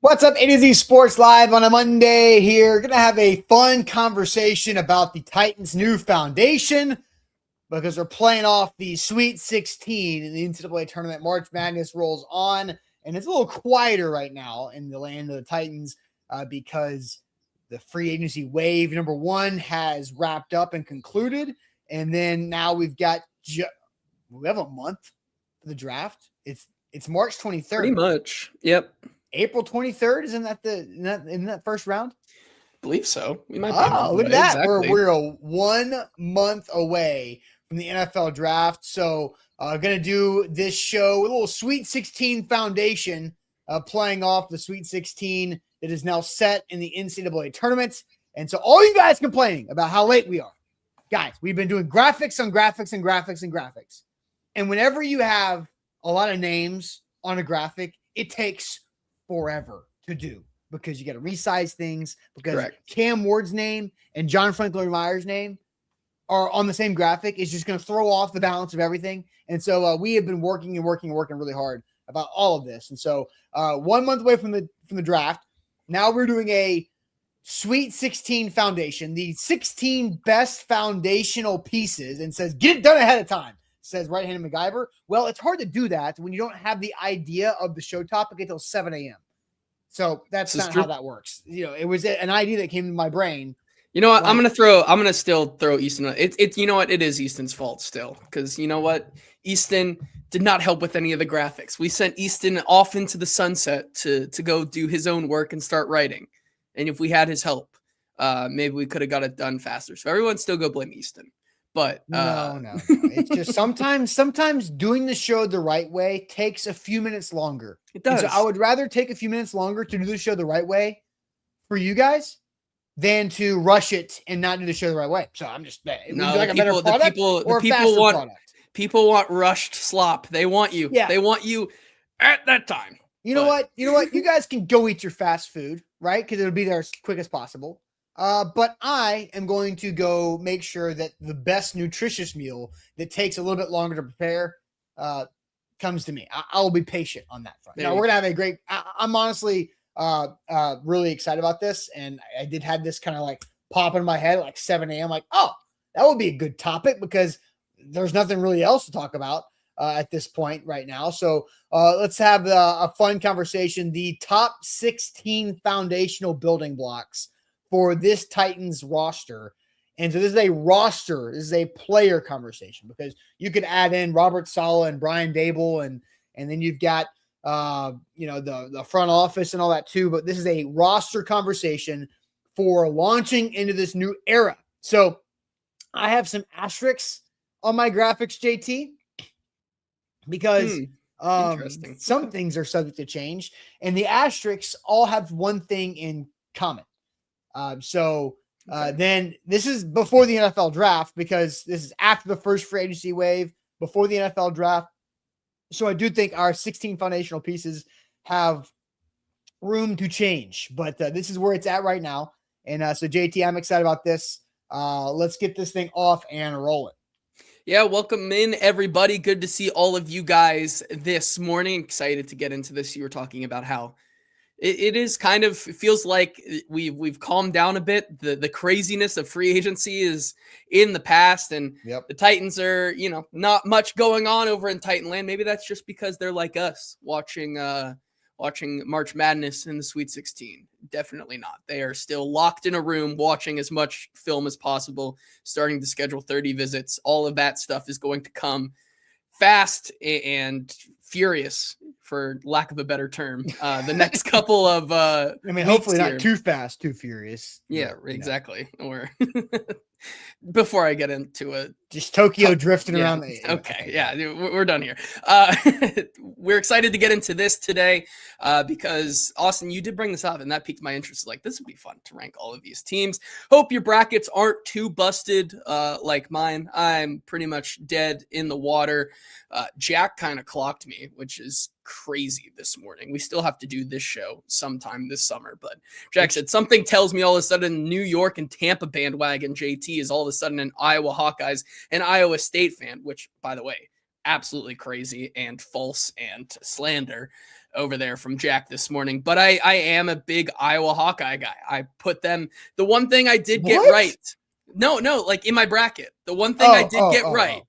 What's up, A to Z Sports Live on a Monday here. Going to have a fun conversation about the Titans' new foundation because they're playing off the Sweet 16 in the NCAA tournament. March Madness rolls on, and it's a little quieter right now in the land of the Titans because the free agency wave number one has wrapped up and concluded, and then now we have a month for the draft. It's March 23rd. Pretty much. Yep. April 23rd, isn't that in that first round? I believe so. We might. Look at that. Exactly. We're a 1 month away from the NFL draft. So going to do this show, a little Sweet 16 foundation, playing off the Sweet 16 that is now set in the NCAA tournament. And so all you guys complaining about how late we are, guys, we've been doing graphics on graphics and graphics and graphics. And whenever you have a lot of names on a graphic, it takes forever to do because you got to resize things because Correct. Cam Ward's name and John Franklin Myers' name are on the same graphic. It's just going to throw off the balance of everything. And so we have been working really hard about all of this. And so 1 month away from the draft, now we're doing a Sweet 16 foundation, the 16 best foundational pieces, and says get it done ahead of time. Says right-handed MacGyver. Well, it's hard to do that when you don't have the idea of the show topic until 7 a.m. So that's not how that works. You know, it was an idea that came to my brain. You know what? I'm gonna still throw Easton. It's you know what? It is Easton's fault still because you know what? Easton did not help with any of the graphics. We sent Easton off into the sunset to go do his own work and start writing. And if we had his help, maybe we could have got it done faster. So everyone still go blame Easton. But no. It's just sometimes doing the show the right way takes a few minutes longer. It does. So I would rather take a few minutes longer to do the show the right way for you guys than to rush it and not do the show the right way. So I'm just people want rushed slop. They want you. Yeah. They want you at that time. You know what? You guys can go eat your fast food, right? Because it'll be there as quick as possible. But I am going to go make sure that the best nutritious meal that takes a little bit longer to prepare comes to me. I will be patient on that front. Now, we're going to have I'm honestly really excited about this. And I did have this kind of like pop in my head at like 7 a.m. Like, oh, that would be a good topic because there's nothing really else to talk about at this point right now. So let's have a fun conversation. The top 16 foundational building blocks for this Titans roster. And so this is a roster, this is a player conversation because you could add in Robert Saleh and Brian Dable and then you've got the front office and all that too, but this is a roster conversation for launching into this new era. So I have some asterisks on my graphics, JT, because some things are subject to change and the asterisks all have one thing in common. Then this is before the NFL draft because this is after the first free agency wave, before the NFL draft. So I do think our 16 foundational pieces have room to change, but this is where it's at right now. And so JT, I'm excited about this. Let's get this thing off and roll it. Yeah, welcome in everybody. Good to see all of you guys this morning. Excited to get into this. You were talking about how it is kind of, it feels like we've calmed down a bit. The craziness of free agency is in the past, and The Titans are, not much going on over in Titanland. Maybe that's just because they're like us, watching March Madness in the Sweet 16. Definitely not. They are still locked in a room watching as much film as possible, starting to schedule 30 visits. All of that stuff is going to come fast and furious, for lack of a better term, the next couple of hopefully not too fast, too furious. Yeah, exactly. Or before I get into it, just Tokyo drifting around. Okay, yeah, we're done here. We're excited to get into this today because Austin, you did bring this up, and that piqued my interest. Like, this would be fun to rank all of these teams. Hope your brackets aren't too busted like mine. I'm pretty much dead in the water. Jack kind of clocked me, which is crazy this morning. We still have to do this show sometime this summer, but Jack said something tells me all of a sudden New York and Tampa bandwagon JT is all of a sudden an Iowa Hawkeyes and Iowa State fan, which, by the way, absolutely crazy and false and slander. over there from Jack this morning. But I am a big Iowa Hawkeye guy. I put them. The one thing I did get right. No, like in my bracket. The one thing I did get right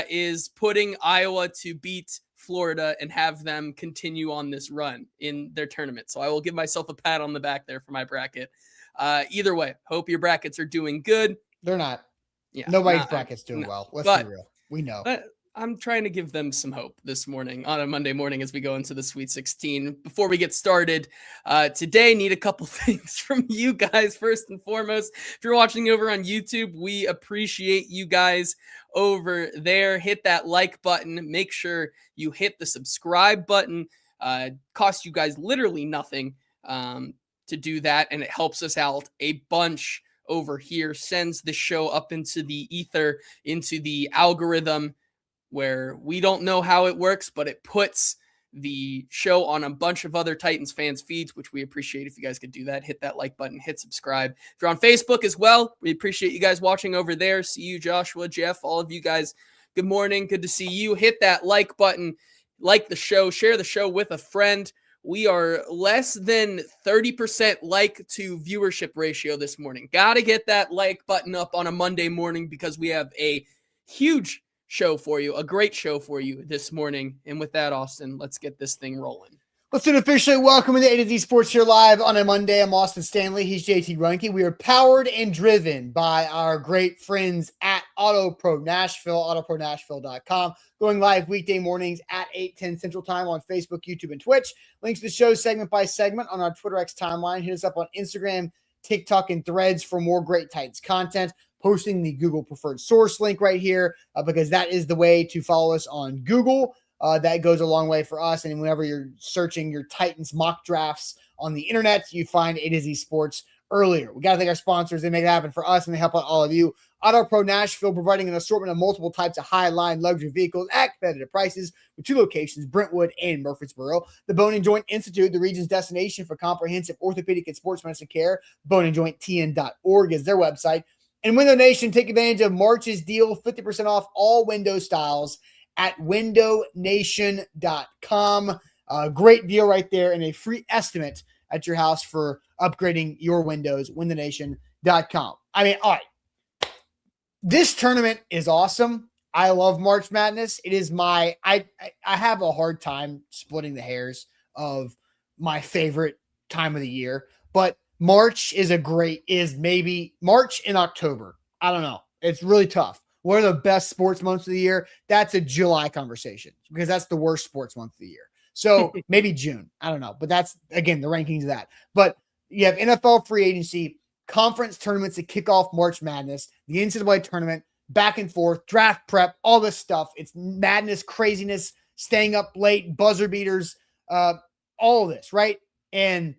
is putting Iowa to beat Florida and have them continue on this run in their tournament. So I will give myself a pat on the back there for my bracket. Either way, hope your brackets are doing good. They're not. Yeah, nobody's bracket's doing well. Let's be real. We know. I'm trying to give them some hope this morning on a Monday morning as we go into the Sweet 16. Before we get started, today need a couple things from you guys. First and foremost, if you're watching over on YouTube, we appreciate you guys over there. Hit that like button. Make sure you hit the subscribe button. Costs you guys literally nothing to do that, and it helps us out a bunch over here. Sends the show up into the ether, into the algorithm, where we don't know how it works, but it puts the show on a bunch of other Titans fans feeds, which we appreciate if you guys could do that. Hit that like button, hit subscribe. If you're on Facebook as well, we appreciate you guys watching over there. See you, Joshua, Jeff, all of you guys. Good morning. Good to see you. Hit that like button, like the show, share the show with a friend. We are less than 30% like to viewership ratio this morning. Got to get that like button up on a Monday morning because we have a huge show for you, a great show for you this morning. And with that, Austin, let's get this thing rolling. Let's officially welcome to A to Z Sports here live on a Monday. I'm Austin Stanley. He's JT Ruhnke. We are powered and driven by our great friends at Auto Pro Nashville, autopronashville.com. Going live weekday mornings at 8:10 Central Time on Facebook, YouTube, and Twitch. Links to the show segment by segment on our Twitter X timeline. Hit us up on Instagram, TikTok, and Threads for more great Titans content. Posting the Google preferred source link right here because that is the way to follow us on Google. That goes a long way for us. And whenever you're searching your Titans mock drafts on the internet, you find A to Z Sports earlier. We got to thank our sponsors. They make it happen for us and they help out all of you. Auto Pro Nashville, providing an assortment of multiple types of high-line luxury vehicles at competitive prices with 2 locations, Brentwood and Murfreesboro. The Bone and Joint Institute, the region's destination for comprehensive orthopedic and sports medicine care. boneandjointtn.org is their website. And Window Nation, take advantage of March's deal, 50% off all window styles at windownation.com. Great deal right there and a free estimate at your house for upgrading your windows, windownation.com. I mean, all right. This tournament is awesome. I love March Madness. It is I have a hard time splitting the hairs of my favorite time of the year, but March is maybe March and October. I don't know. It's really tough. What are the best sports months of the year? That's a July conversation because that's the worst sports month of the year. So maybe June. I don't know. But that's, again, the rankings of that. But you have NFL free agency, conference tournaments that kick off March Madness, the NCAA tournament, back and forth, draft prep, all this stuff. It's madness, craziness, staying up late, buzzer beaters, all of this, right? And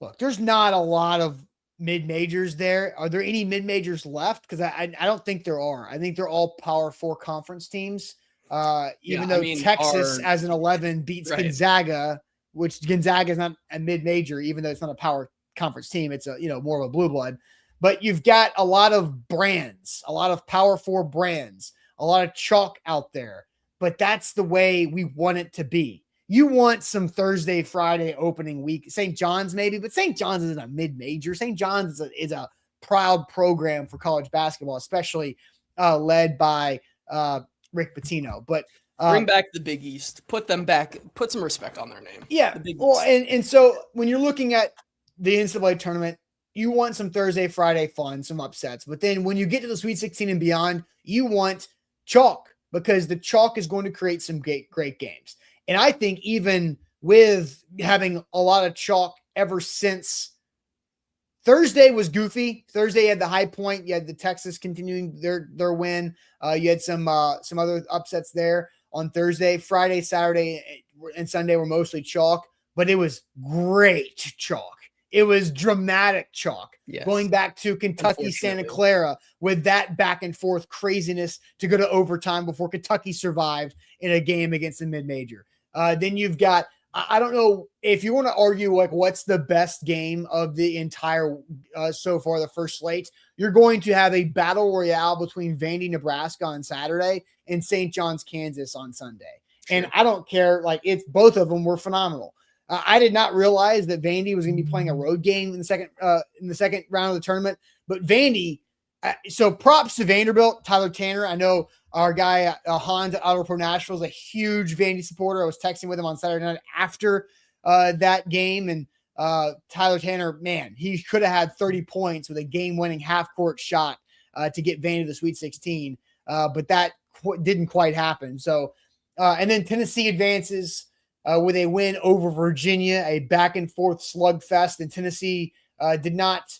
look, there's not a lot of mid-majors there. Are there any mid-majors left? Because I don't think there are. I think they're all Power 4 conference teams. Even though Texas, as an 11, beats Gonzaga, which Gonzaga is not a mid-major, even though it's not a Power conference team. It's more of a blue blood. But you've got a lot of brands, a lot of Power 4 brands, a lot of chalk out there. But that's the way we want it to be. You want some Thursday, Friday opening week. St. John's maybe, but St. John's isn't a mid-major. St. John's is a proud program for college basketball, especially led by Rick Pitino. But bring back the Big East. Put them back. Put some respect on their name. Yeah. Well, and so when you're looking at the NCAA tournament, you want some Thursday, Friday fun, some upsets. But then when you get to the Sweet 16 and beyond, you want chalk because the chalk is going to create some great games. And I think even with having a lot of chalk ever since Thursday was goofy. Thursday had the high point. You had the Texas continuing their win. You had some other upsets there on Thursday. Friday, Saturday, and Sunday were mostly chalk, but it was great chalk. It was dramatic chalk. Yes. Going back to Kentucky, Santa Clara with that back and forth craziness to go to overtime before Kentucky survived in a game against a mid-major. Then you've got, I don't know if you want to argue like what's the best game of the entire so far, the first slate. You're going to have a battle royale between Vandy, Nebraska on Saturday and St. John's, Kansas on Sunday. And Sure. I don't care. Like, it's both of them were phenomenal. I did not realize that Vandy was going to be playing a road game in the second round of the tournament. But Vandy, so props to Vanderbilt, Tyler Tanner. I know our guy Hans at Auto Pro Nashville is a huge Vandy supporter. I was texting with him on Saturday night after that game, and Tyler Tanner, man, he could have had 30 points with a game-winning half-court shot to get Vandy to the Sweet 16, but that didn't quite happen. So, and then Tennessee advances with a win over Virginia, a back-and-forth slugfest, and Tennessee did not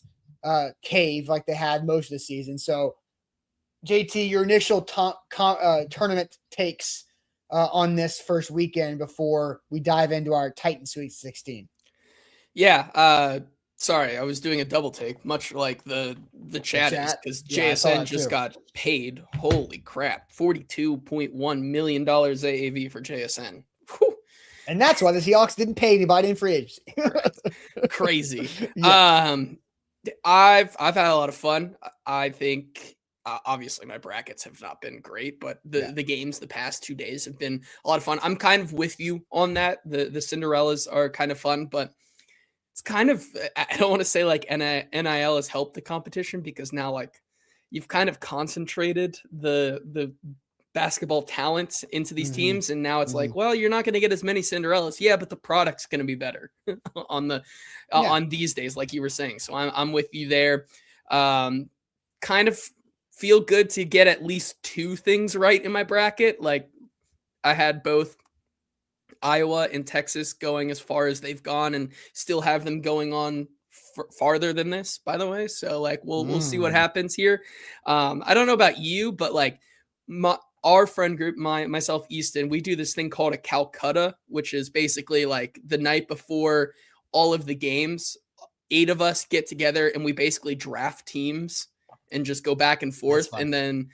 cave like they had most of the season. So, JT, your initial tournament takes on this first weekend before we dive into our Titan Sweet 16. Yeah. Sorry, I was doing a double take, much like the chat is, because JSN just got paid. Holy crap. $42.1 million AAV for JSN. Whew. And that's why the Seahawks didn't pay anybody in free agency. Crazy. Yeah. I've had a lot of fun. I think obviously my brackets have not been great, but the games the past 2 days have been a lot of fun. I'm kind of with you on that. The Cinderellas are kind of fun, but it's kind of, I don't want to say like NIL has helped the competition, because now like you've kind of concentrated the basketball talent into these teams, and now it's like, well, you're not going to get as many Cinderellas, but the product's going to be better on these days, like you were saying. So I'm with you there. Kind of feel good to get at least 2 things right in my bracket. Like I had both Iowa and Texas going as far as they've gone, and still have them going on farther than this, by the way. So like we'll see what happens here. I don't know about you, but like our friend group, myself, Easton, we do this thing called a Calcutta, which is basically like the night before all of the games, 8 of us get together and we basically draft teams and just go back and forth. And then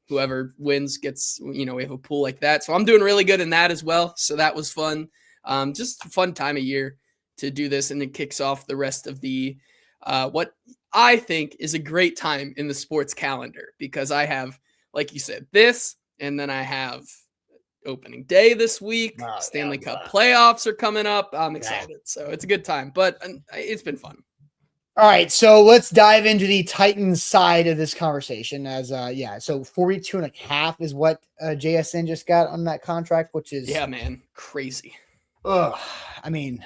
whoever wins gets, we have a pool like that. So I'm doing really good in that as well. So that was fun. Just a fun time of year to do this. And it kicks off the rest of the, what I think is a great time in the sports calendar, because I have, like you said, this, and then I have opening day this week. Stanley Cup playoffs are coming up. I'm excited. So it's a good time, but it's been fun. All right, so let's dive into the Titans side of this conversation. So 42.5 is what JSN just got on that contract, which is crazy. I mean,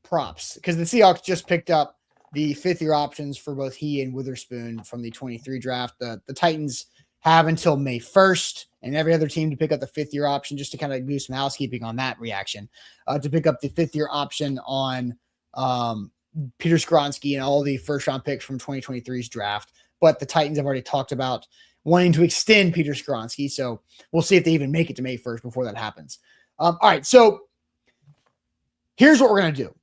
props, because the Seahawks just picked up the 5th-year options for both he and Witherspoon from the 23 draft. The Titans have until May 1st, and every other team to pick up the 5th-year option, just to kind of do some housekeeping on that reaction, to pick up the 5th-year option on Peter Skronsky and all the first-round picks from 2023's draft. But the Titans have already talked about wanting to extend Peter Skronsky, so we'll see if they even make it to May 1st before that happens. All right, so here's what we're going to do.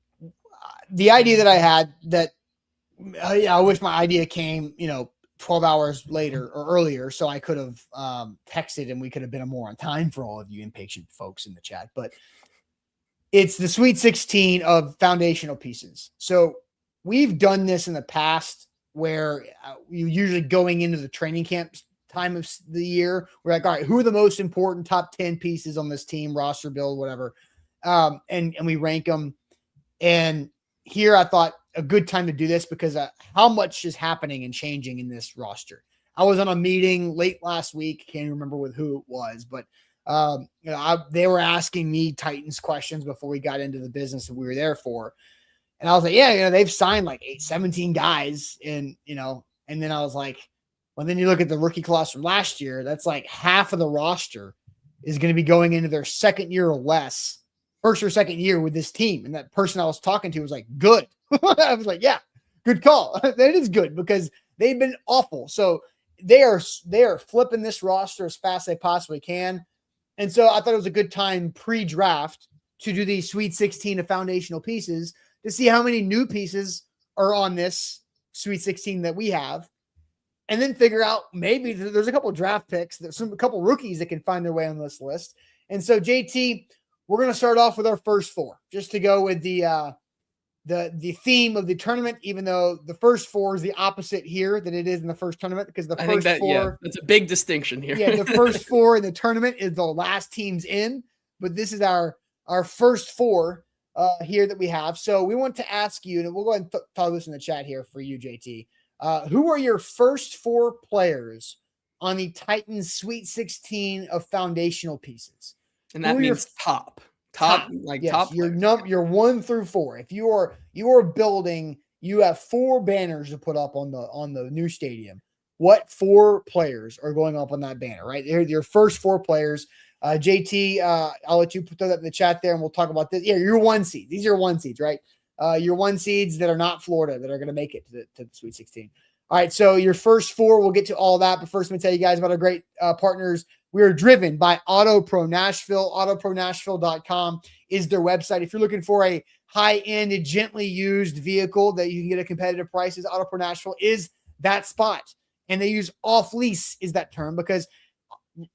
The idea that I had that I wish my idea came, 12 hours later or earlier, so I could have texted and we could have been more on time for all of you impatient folks in the chat. But it's the Sweet 16 of foundational pieces. So we've done this in the past where you usually going into the training camp time of the year, we're like, all right, who are the most important top 10 pieces on this team, roster build, whatever. And we rank them. And here I thought a good time to do this because how much is happening and changing in this roster. I was on a meeting late last week. Can't remember with who it was, but they were asking me Titans questions before we got into the business that we were there for. And I was like, they've signed like 17 guys and then I was like, well, then you look at the rookie class from last year, that's like half of the roster is going to be going into their second year or less, first or second year with this team. And that person I was talking to was like, good. I was like, yeah, good call. That is good because they've been awful. So they are flipping this roster as fast as they possibly can. And so I thought it was a good time pre-draft to do the Sweet 16 of foundational pieces to see how many new pieces are on this Sweet 16 that we have. And then figure out maybe there's a couple of draft picks, a couple of rookies that can find their way on this list. And so JT, we're going to start off with our first 4 just to go with the the theme of the tournament, even though the first four is the opposite here than it is in the first tournament, because the first four, that's a big distinction here. Yeah, the first four in the tournament is the last teams in, but this is our first four here that we have. So we want to ask you, and we'll go ahead and throw this in the chat here for you, JT. Who are your first four players on the Titans Sweet 16 of foundational pieces? And that means top. Yes, top. You're 1 through 4. If you are building, you have 4 banners to put up on the new stadium. What 4 players are going up on that banner, right? They're your first 4 players. JT, I'll let you throw that in the chat there, and we'll talk about this. Yeah, your 1 seed. These are your 1 seeds, right? Your 1 seeds that are not Florida that are going to make it to the Sweet 16. All right, so your first 4, we'll get to all that. But first, let me tell you guys about our great partners. We are driven by Auto Pro Nashville. AutoProNashville.com is their website. If you're looking for a high-end, gently used vehicle that you can get at competitive prices, Auto Pro Nashville is that spot. And they use off-lease is that term, because if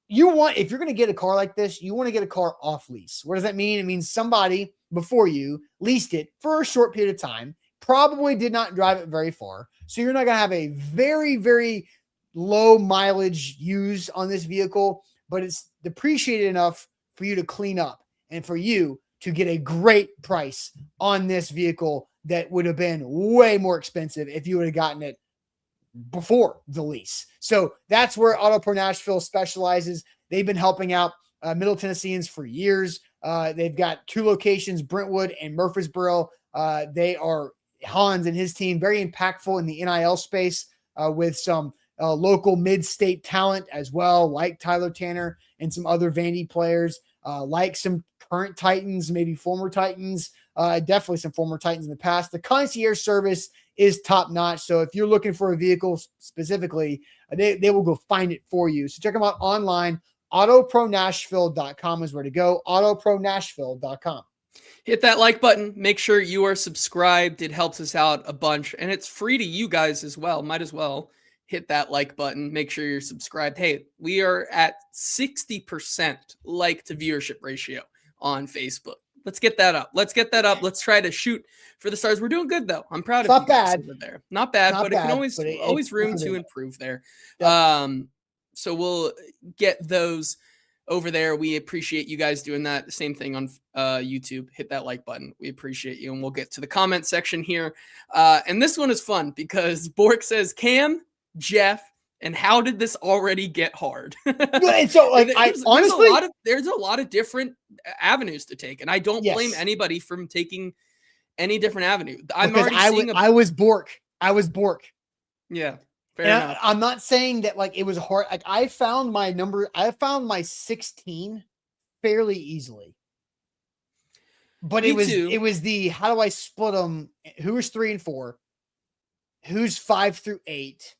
you're going to get a car like this, you want to get a car off lease. What does that mean? It means somebody before you leased it for a short period of time, probably did not drive it very far. So you're not going to have a very, very low mileage use on this vehicle, but it's depreciated enough for you to clean up and for you to get a great price on this vehicle that would have been way more expensive if you would have gotten it before the lease. So that's where Auto Pro Nashville specializes. They've been helping out Middle Tennesseans for years. They've got 2 locations, Brentwood and Murfreesboro. They are Hans and his team, very impactful in the NIL space with some local mid-state talent as well, like Tyler Tanner and some other Vandy players, like some current Titans, maybe former Titans, definitely some former Titans in the past. The concierge service is top notch. So if you're looking for a vehicle specifically, they will go find it for you. So check them out online. AutoProNashville.com is where to go. AutoProNashville.com. Hit that like button. Make sure you are subscribed. It helps us out a bunch, and it's free to you guys as well. Might as well hit that like button. Make sure you're subscribed. Hey, we are at 60% like to viewership ratio on Facebook. Let's get that up. Let's try to shoot for the stars. We're doing good though. I'm proud of you guys over there. Not bad, but it can always room to improve there. Yep. So we'll get those over there. We appreciate you guys doing that. Same thing on YouTube. Hit that like button. We appreciate you. And we'll get to the comment section here. And this one is fun because Bork says, Cam, Jeff, and how did this already get hard? And so, like, there's a lot of different avenues to take, and I don't blame anybody from taking any different avenue. I was Bork. Yeah, fair enough. I'm not saying that like it was hard. Like I found my 16 fairly easily, but it was the how do I split them? Who's 3 and 4? Who's 5 through 8?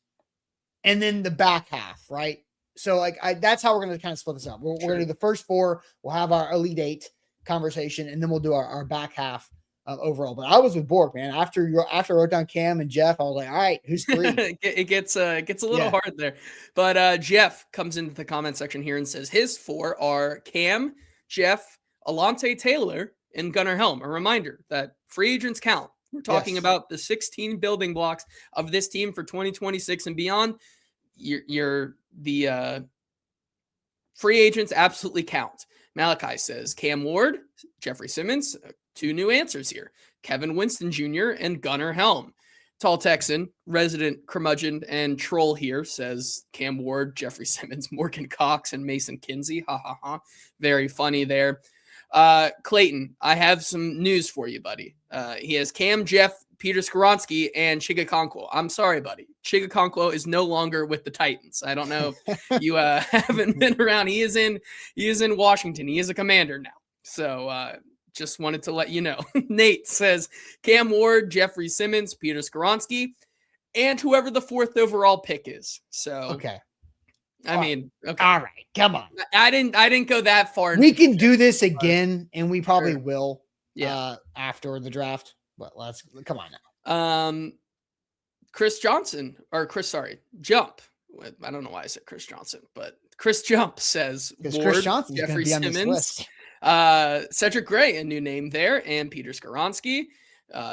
And then the back half, right? So like that's how we're going to kind of split this up. We're going to do the first 4. We'll have our Elite 8 conversation, and then we'll do our back half overall. But I was with Bork, man. After I wrote down Cam and Jeff, I was like, all right, who's 3? It gets a little hard there. But Jeff comes into the comment section here and says his 4 are Cam, Jeff, Alante Taylor, and Gunnar Helm. A reminder that free agents count. We're talking about the 16 building blocks of this team for 2026 and beyond. The free agents absolutely count. Malachi says Cam Ward, Jeffrey Simmons, 2 new answers here. Kevin Winston Jr. and Gunnar Helm. Tall Texan, resident curmudgeon and troll here says Cam Ward, Jeffrey Simmons, Morgan Cox, and Mason Kinsey. Ha ha ha. Very funny there. Clayton, I have some news for you, buddy. He has Cam, Jeff, Peter Skoronski, and Chigakonkwo. I'm sorry, buddy. Chigakonkwo is no longer with the Titans. I don't know if you haven't been around. He is in Washington. He is a Commander now. So just wanted to let you know. Nate says Cam Ward, Jeffrey Simmons, Peter Skoronski, and whoever the 4th overall pick is. So okay. I mean, okay. All right, come on. I didn't go that far. We can do this again, and we probably will. Yeah. After the draft, but let's come on now. Jump. I don't know why I said Chris Johnson, but Chris Jump says Ward, Chris Johnson, Jeffrey Simmons, Cedric Gray, a new name there, and Peter Skoronski.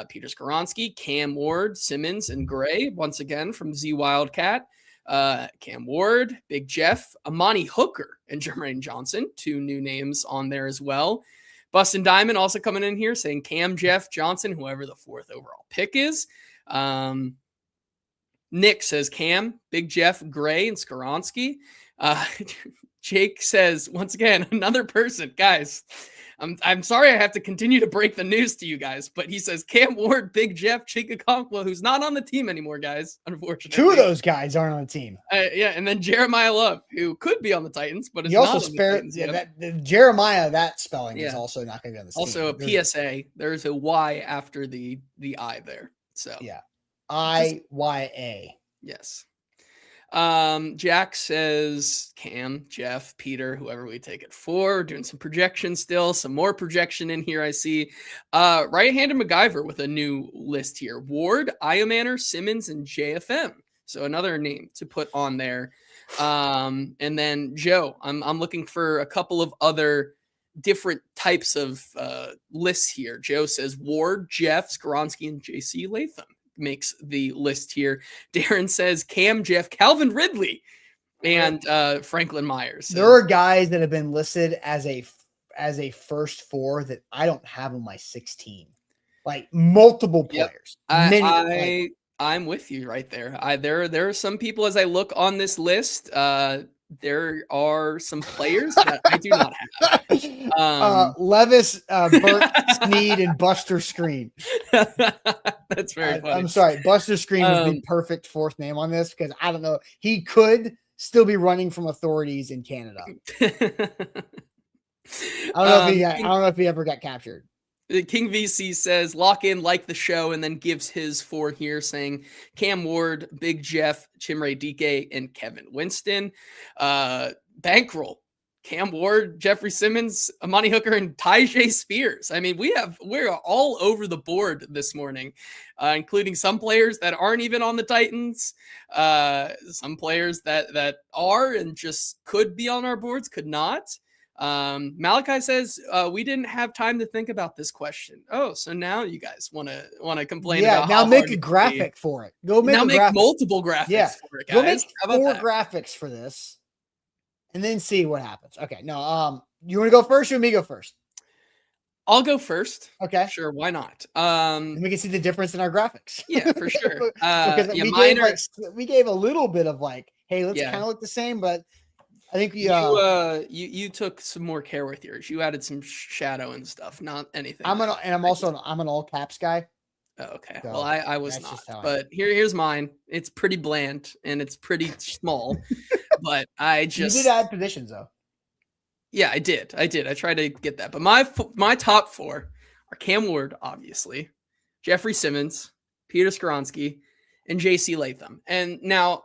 Peter Skoronski, Cam Ward, Simmons, and Gray, once again from Z Wildcat. Cam Ward, Big Jeff, Amani Hooker, and Jermaine Johnson, 2 new names on there as well. Bustin' Diamond also coming in here saying Cam, Jeff, Johnson, whoever the 4th overall pick is. Nick says Cam, Big Jeff, Gray, and Skoronski. Jake says, once again, another person, guys. I'm sorry I have to continue to break the news to you guys, but he says Cam Ward, Big Jeff, Chikakonkwa, who's not on the team anymore, guys, unfortunately. 2 of those guys aren't on the team. Yeah, and then Jeremiah Love, who could be on the Titans, but is he not also on the Titans yet. Jeremiah, that spelling is also not going to be on the team. Also a PSA. There's a Y after the I there. So yeah, IYA. Yes. Jack says Cam, Jeff, Peter, whoever we take it for. Doing some projection still, some more projection in here. I see right-handed MacGyver with a new list here. Ward, Iomanner, Simmons, and JFM. So another name to put on there. And then Joe, I'm looking for a couple of other different types of lists here. Joe says Ward, Jeff, Skoronski, and JC Latham makes the list here. Darren says Cam, Jeff, Calvin Ridley, and Franklin Myers. So. There are guys that have been listed as a first 4 that I don't have on my 16. Like multiple players. Yep. I'm with you right there. There are some people as I look on this list. There are some players that I do not have. Levis, Burt, Sneed, and Buster Screen. That's very funny. I'm sorry. Buster Screen was the perfect 4th name on this because I don't know. He could still be running from authorities in Canada. I don't know if he ever got captured. King VC says, lock in like the show, and then gives his 4 here saying Cam Ward, Big Jeff, Chimere Dike, and Kevin Winston. Bankroll, Cam Ward, Jeffrey Simmons, Amani Hooker, and Tyjae Spears. I mean, we're all over the board this morning, including some players that aren't even on the Titans, some players that are and just could be on our boards, could not. Malachi says we didn't have time to think about this question. Oh, so now you guys want to complain about now make a graphic for it. Go make multiple graphics for it, guys. Go make 4 graphics for this and then see what happens. Okay, no, you want to go first or you want me to go first? I'll go first. Okay. Sure, why not? And we can see the difference in our graphics. Yeah, for sure. We gave a little bit of like, hey, let's kind of look the same, but I think you took some more care with yours. You added some shadow and stuff, not anything. I'm an all caps guy. Oh, okay. So well, I was not, but here's mine. It's pretty bland and it's pretty small, but you did add positions though. Yeah, I did. I tried to get that, but my top 4 are Cam Ward, obviously, Jeffrey Simmons, Peter Skoronski, and JC Latham. And now,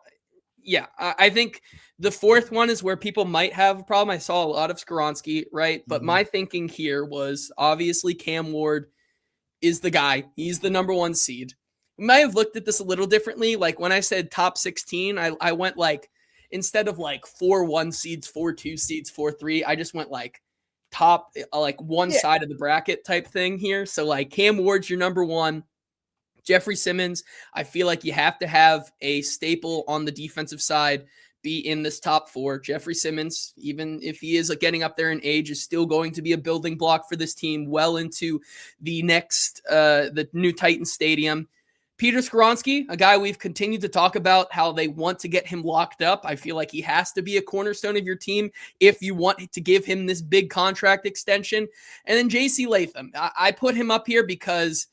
yeah, I think the 4th one is where people might have a problem. I saw a lot of Skoronski, right? But my thinking here was obviously Cam Ward is the guy. He's the number 1 seed. We might have looked at this a little differently. Like when I said top 16, I went like, instead of like 4 1 seeds, 4 2 seeds, 4 3, I just went like top, like one side of the bracket type thing here. So like Cam Ward's your number 1. Jeffrey Simmons, I feel like you have to have a staple on the defensive side be in this top 4. Jeffrey Simmons, even if he is getting up there in age, is still going to be a building block for this team well into the next, the new Titan Stadium. Peter Skoronski, a guy we've continued to talk about how they want to get him locked up. I feel like he has to be a cornerstone of your team if you want to give him this big contract extension. And then JC Latham, I put him up here because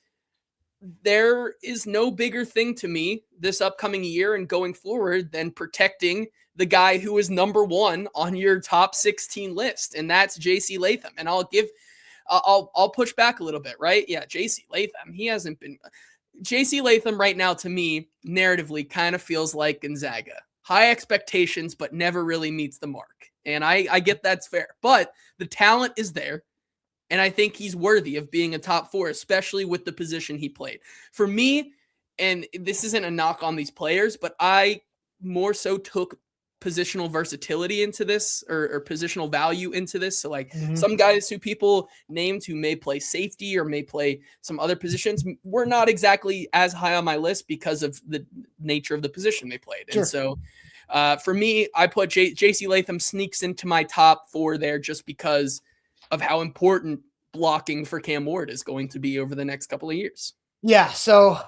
there is no bigger thing to me this upcoming year and going forward than protecting the guy who is number 1 on your top 16 list. And that's JC Latham. And I'll push back a little bit, right? Yeah. JC Latham, JC Latham right now to me, narratively kind of feels like Gonzaga. High expectations, but never really meets the mark. And I get that's fair, but the talent is there. And I think he's worthy of being a top 4, especially with the position he played. For me, and this isn't a knock on these players, but I more so took positional versatility into this or positional value into this. So like Mhm. some guys who people named who may play safety or may play some other positions were not exactly as high on my list because of the nature of the position they played. Sure. And so for me, I put JC Latham sneaks into my top 4 there just because of how important blocking for Cam Ward is going to be over the next couple of years. Yeah. So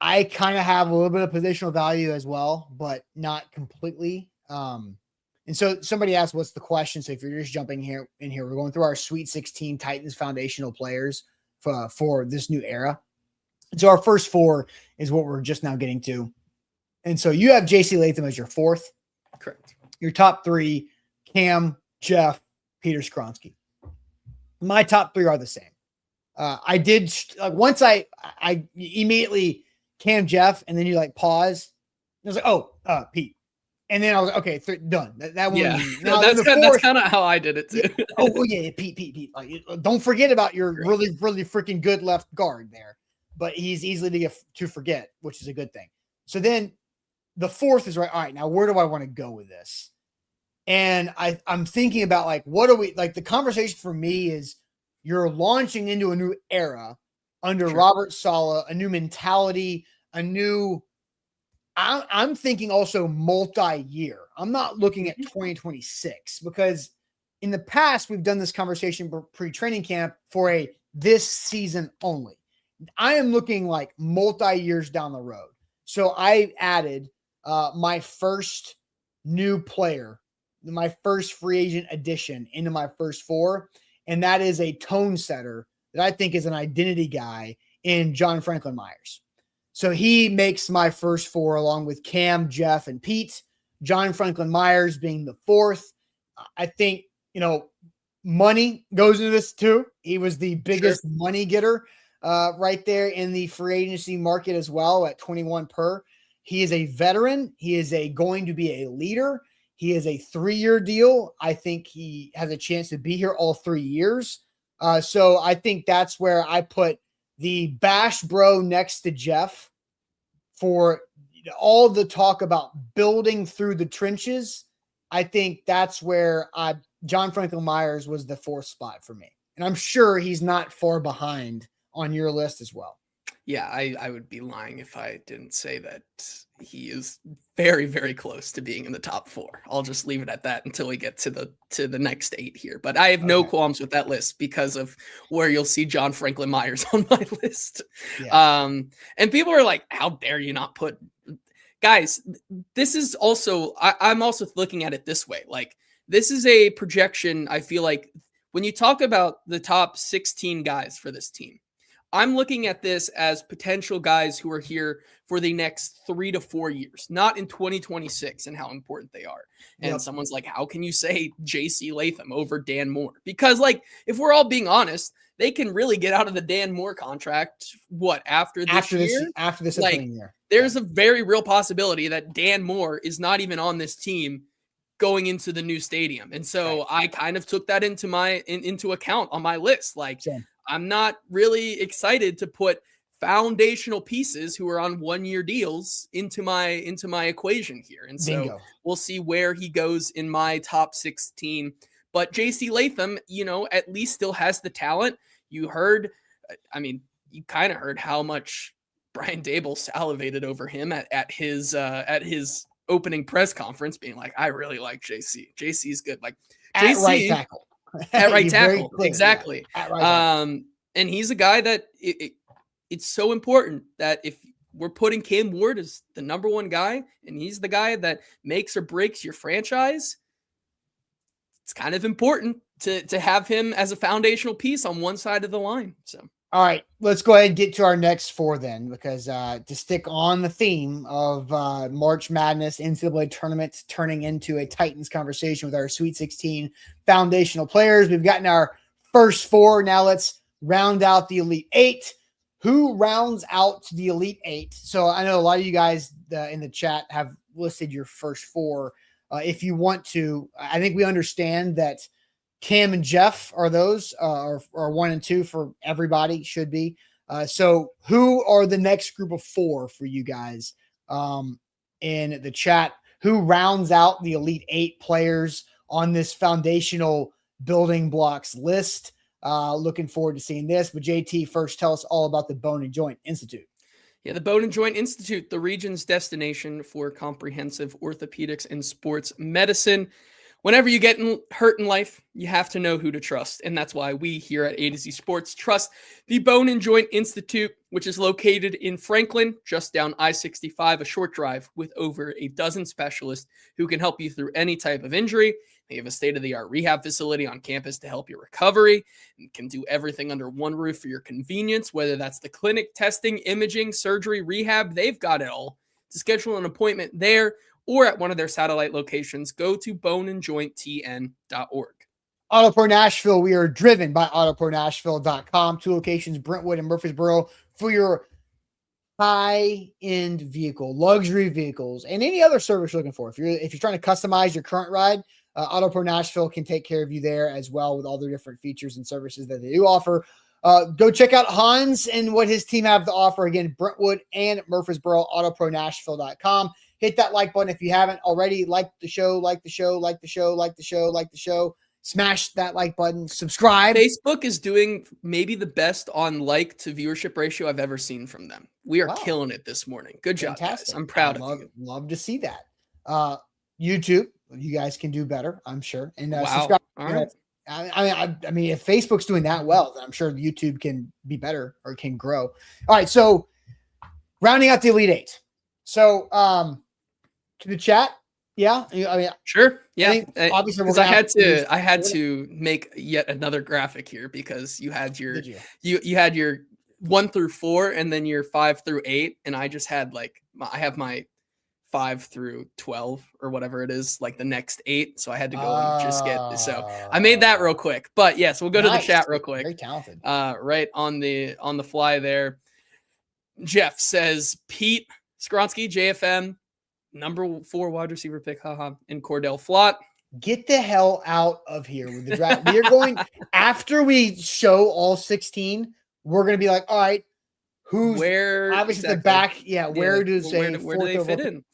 I kind of have a little bit of positional value as well, but not completely. And so somebody asked, what's the question? So if you're just jumping in here, we're going through our Sweet 16 Titans foundational players for this new era. And so our first 4 is what we're just now getting to. And so you have JC Latham as your 4th. Correct. Your top 3, Cam, Jeff, Peter Skronsky. My top 3 are the same. I did once I immediately Cam, Jeff, and then you like pause. I was like, oh, Pete. And then I was like, okay, done. That one. Yeah, now, that's kind of how I did it too. Yeah, Pete. Like, don't forget about your really freaking good left guard there. But he's easily to forget, which is a good thing. So then the 4th is right. All right, now where do I want to go with this? And I'm thinking about like, what are we like? The conversation for me is you're launching into a new era under Robert Saleh, a new mentality, a new. I'm thinking also multi-year. I'm not looking at 2026 because in the past we've done this conversation pre-training camp for this season only. I am looking like multi-years down the road. So I added my first new player, my first free agent addition into my first 4, and that is a tone setter that I think is an identity guy in John Franklin Myers. So he makes my first 4 along with Cam, Jeff, and Pete. John Franklin Myers being the 4th. I think, money goes into this too. He was the biggest money getter right there in the free agency market as well at 21 per. He is a veteran. He is going to be a leader. He is a 3-year deal. I think he has a chance to be here all 3 years. So I think that's where I put the Bash Bro next to Jeff for all the talk about building through the trenches. I think that's where John Franklin Myers was the 4th spot for me. And I'm sure he's not far behind on your list as well. Yeah, I would be lying if I didn't say that he is very, very close to being in the top 4. I'll just leave it at that until we get to the next 8 here. But I have no qualms with that list because of where you'll see John Franklin Myers on my list. Yeah. And people are like, how dare you not put guys? This is also I'm also looking at it this way. Like this is a projection. I feel like when you talk about the top 16 guys for this team, I'm looking at this as potential guys who are here for the next 3 to 4 years, not in 2026 and how important they are. And someone's like, how can you say JC Latham over Dan Moore? Because like, if we're all being honest, they can really get out of the Dan Moore contract. After this year? There's a very real possibility that Dan Moore is not even on this team going into the new stadium. And so I kind of took that into account on my list. Like, I'm not really excited to put foundational pieces who are on 1-year deals into my equation here. And so we'll see where he goes in my top 16. But JC Latham, at least still has the talent. You kind of heard how much Brian Dable salivated over him at his opening press conference, being like, I really like JC. JC's good. Like at right tackle. At right tackle. Exactly. Yeah, at right tackle. And he's a guy that it's so important that if we're putting Cam Ward as the number 1 guy, and he's the guy that makes or breaks your franchise, it's kind of important to have him as a foundational piece on one side of the line. So, all right, let's go ahead and get to our next 4 then, because to stick on the theme of March Madness NCAA tournaments turning into a Titans conversation with our Sweet 16 foundational players, we've gotten our first 4. Now let's round out the Elite 8. Who rounds out the Elite 8? So I know a lot of you guys in the chat have listed your first 4. If you want to, I think we understand that Cam and Jeff are those are 1 and 2 for everybody, should be. So who are the next group of 4 for you guys? in the chat. Who rounds out the Elite 8 players on this foundational building blocks list? Looking forward to seeing this. But JT, first tell us all about the Bone and Joint Institute. Yeah, the Bone and Joint Institute, the region's destination for comprehensive orthopedics and sports medicine. Whenever you get hurt in life, you have to know who to trust. And that's why we here at A to Z Sports trust the Bone and Joint Institute, which is located in Franklin, just down I-65, a short drive with over a dozen specialists who can help you through any type of injury. They have a state-of-the-art rehab facility on campus to help your recovery and can do everything under one roof for your convenience, whether that's the clinic, testing, imaging, surgery, rehab. They've got it all. To schedule an appointment there or at one of their satellite locations, go to boneandjointtn.org. AutoPro Nashville, we are driven by AutoProNashville.com. 2 locations, Brentwood and Murfreesboro, for your high-end vehicle, luxury vehicles, and any other service you're looking for. If you're trying to customize your current ride, AutoPro Nashville can take care of you there as well with all the different features and services that they do offer. Go check out Hans and what his team have to offer. Again, Brentwood and Murfreesboro, AutoProNashville.com. Hit that like button if you haven't already. Like the show. Smash that like button. Subscribe. Facebook is doing maybe the best on like to viewership ratio I've ever seen from them. We are killing it this morning. Good job, guys. I'm proud of you. Love to see that. YouTube, you guys can do better, I'm sure. And subscribe. All right. I mean, if Facebook's doing that well, then I'm sure YouTube can be better or can grow. All right, so rounding out the Elite 8. So to the chat, yeah. I mean, sure, yeah. Obviously, I had to make yet another graphic here because you had your you had your 1 through 4 and then your 5 through 8, and I just had I have my 5 through 12 or whatever it is, like the next 8. So I had to go and just get. So I made that real quick. But yes, we'll go to the chat real quick. Very talented. Right on the fly there. Jeff says Pete Skronsky, JFM, number 4 wide receiver pick, and Cordell Flott. Get the hell out of here with the draft. We are going after we show all 16. We're going to be like, all right, where obviously the back? Yeah, where do they fit in?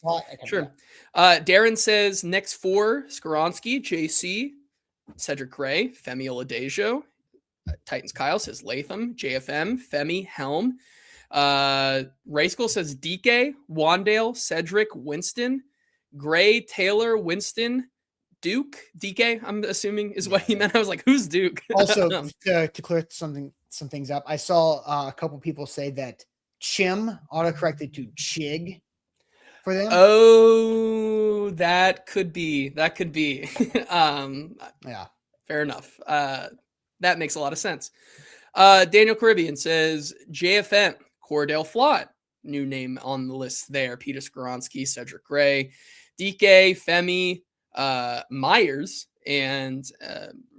Sure. Darren says next 4: Skronsky, JC, Cedric Gray, Femi Oladejo. Titans Kyle says Latham, JFM, Femi, Helm. Ray School says DK, Wandale, Cedric, Winston, Gray, Taylor, Winston, Duke, DK, I'm assuming is what he meant. I was like, who's Duke? Also, to clear some things up, I saw a couple people say that Chim autocorrected to Chig for them. Oh, that could be. Yeah, fair enough. That makes a lot of sense. Daniel Caribbean says JFM, Cordell Flott, new name on the list there. Peter Skronsky, Cedric Gray, DK, Femi, Myers, and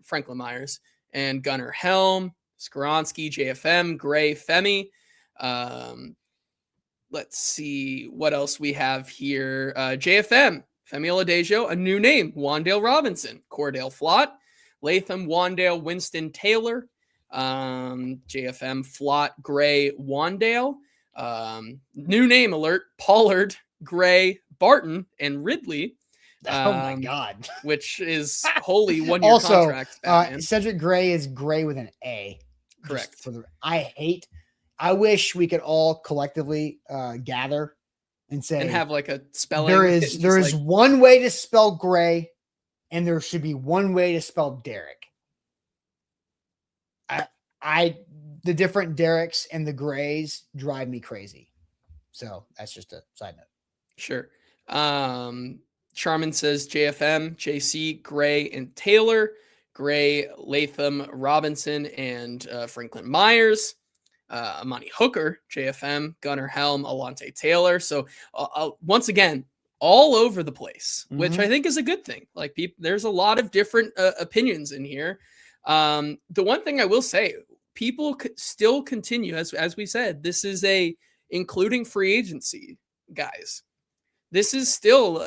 Franklin Myers, and Gunnar Helm, Skronsky, JFM, Gray, Femi. Let's see what else we have here. JFM, Femi Oladejo, a new name, Wandale Robinson, Cordell Flott, Latham, Wandale, Winston Taylor, JFM, Flott, Gray, Wandale, new name alert, Pollard, Gray, Barton, and Ridley. Oh my God! Which is wholly 1-year contract. Cedric Gray is Gray with an A. Correct. I wish we could all collectively gather and say and have like a spelling. There is one way to spell Gray, and there should be one way to spell Derek. The different Dereks and the Grays drive me crazy. So that's just a side note. Sure. Charmin says JFM, JC, Gray, and Taylor. Gray, Latham, Robinson, and Franklin Myers. Amani Hooker, JFM, Gunnar Helm, Alante Taylor. So once again, all over the place, which I think is a good thing. Like there's a lot of different opinions in here. The one thing I will say, people still continue, as we said, this is including free agency, guys. This is still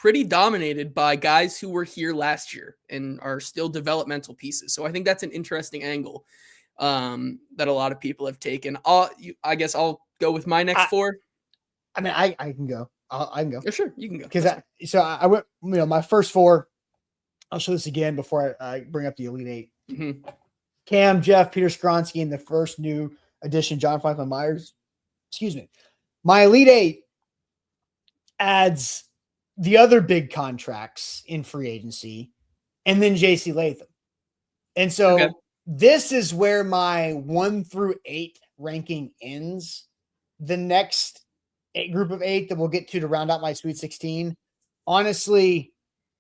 pretty dominated by guys who were here last year and are still developmental pieces. So I think that's an interesting angle that a lot of people have taken. I guess I'll go with my next 4. I mean, I can go. I can go. Yeah, sure, you can go. Because I went, my first four. I'll show this again before I bring up the Elite Eight. Mm-hmm. Cam, Jeff, Peter Skronsky, and the first new addition, John Franklin Myers. Excuse me. My Elite Eight adds the other big contracts in free agency, and then JC Latham. And so this is where my 1 through 8 ranking ends. The next group of 8 that we'll get to round out my Sweet 16. Honestly,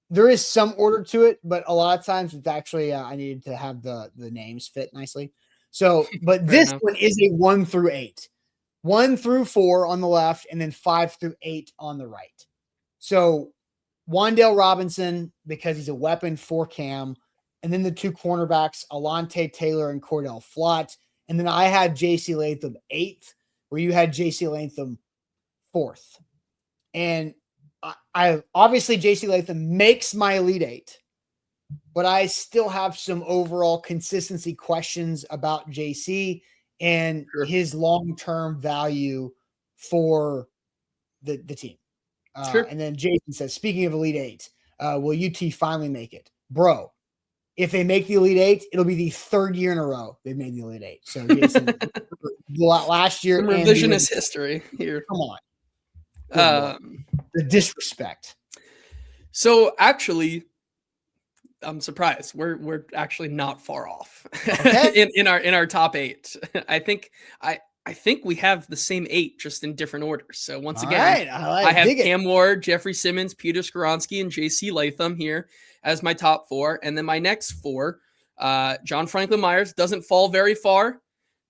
there is some order to it, but a lot of times it's actually I needed to have the names fit nicely. So, but this one is a 1 through 8. 1 through 4 on the left, and then 5 through 8 on the right. So Wan'Dale Robinson, because he's a weapon for Cam, and then the 2 cornerbacks, Alontae Taylor and Cordell Flott. And then I had JC Latham 8th, where you had JC Latham 4th. And I obviously JC Latham makes my Elite 8, but I still have some overall consistency questions about JC and his long-term value for the team. And then Jason says, speaking of Elite 8, will UT finally make it? Bro, if they make the Elite 8, it'll be the 3rd year in a row they've made the Elite 8. So Jason, last year. Some revisionist history here. Come on. The disrespect. So actually, I'm surprised. We're actually not far off in our top 8. I think we have the same 8, just in different orders. So once again, I have Cam Ward, Jeffrey Simmons, Peter Skronsky, and JC Latham here as my top 4. And then my next 4, John Franklin Myers doesn't fall very far.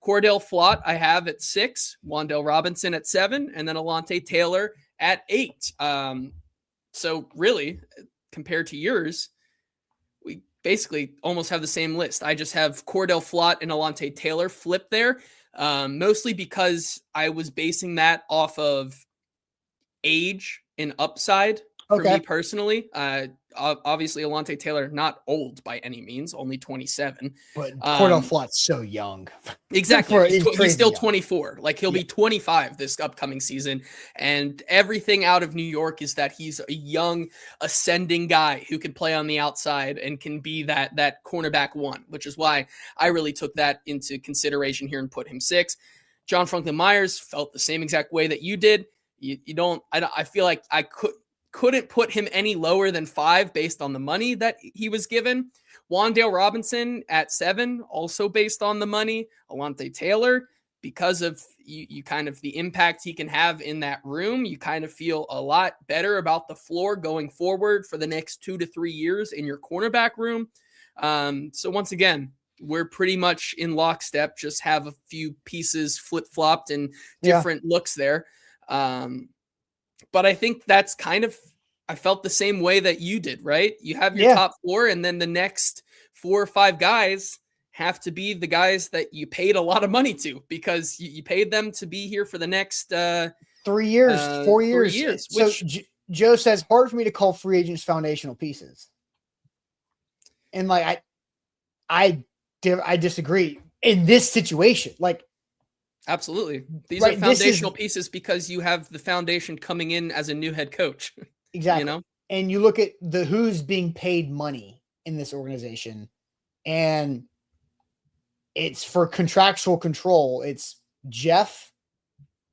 Cordell Flott I have at 6, Wan'Dale Robinson at 7, and then Alontae Taylor at 8. So really, compared to yours, we basically almost have the same list. I just have Cordell Flott and Alontae Taylor flipped there, mostly because I was basing that off of age and upside for me personally. Obviously, Alontae Taylor, not old by any means, only 27. But Cordell Flott's so young. Exactly. He's still 24. Like, he'll be 25 this upcoming season. And everything out of New York is that he's a young, ascending guy who can play on the outside and can be that cornerback 1, which is why I really took that into consideration here and put him 6. John Franklin Myers felt the same exact way that you did. I feel like I couldn't put him any lower than 5 based on the money that he was given. Wan'Dale Robinson at 7, also based on the money. Alontae Taylor, because of you kind of the impact he can have in that room, you kind of feel a lot better about the floor going forward for the next 2 to 3 years in your cornerback room. So once again, we're pretty much in lockstep, just have a few pieces flip-flopped and different looks there. But I think that's I felt the same way that you did, right? You have your top 4, and then the next 4 or 5 guys have to be the guys that you paid a lot of money to, because you paid them to be here for the next 3 years, 4 years. 3 years. So Joe says, hard for me to call free agents foundational pieces. And like, I disagree in this situation. Like, absolutely. These are foundational pieces because you have the foundation coming in as a new head coach. Exactly. And you look at who's being paid money in this organization, and it's for contractual control. It's Jeff,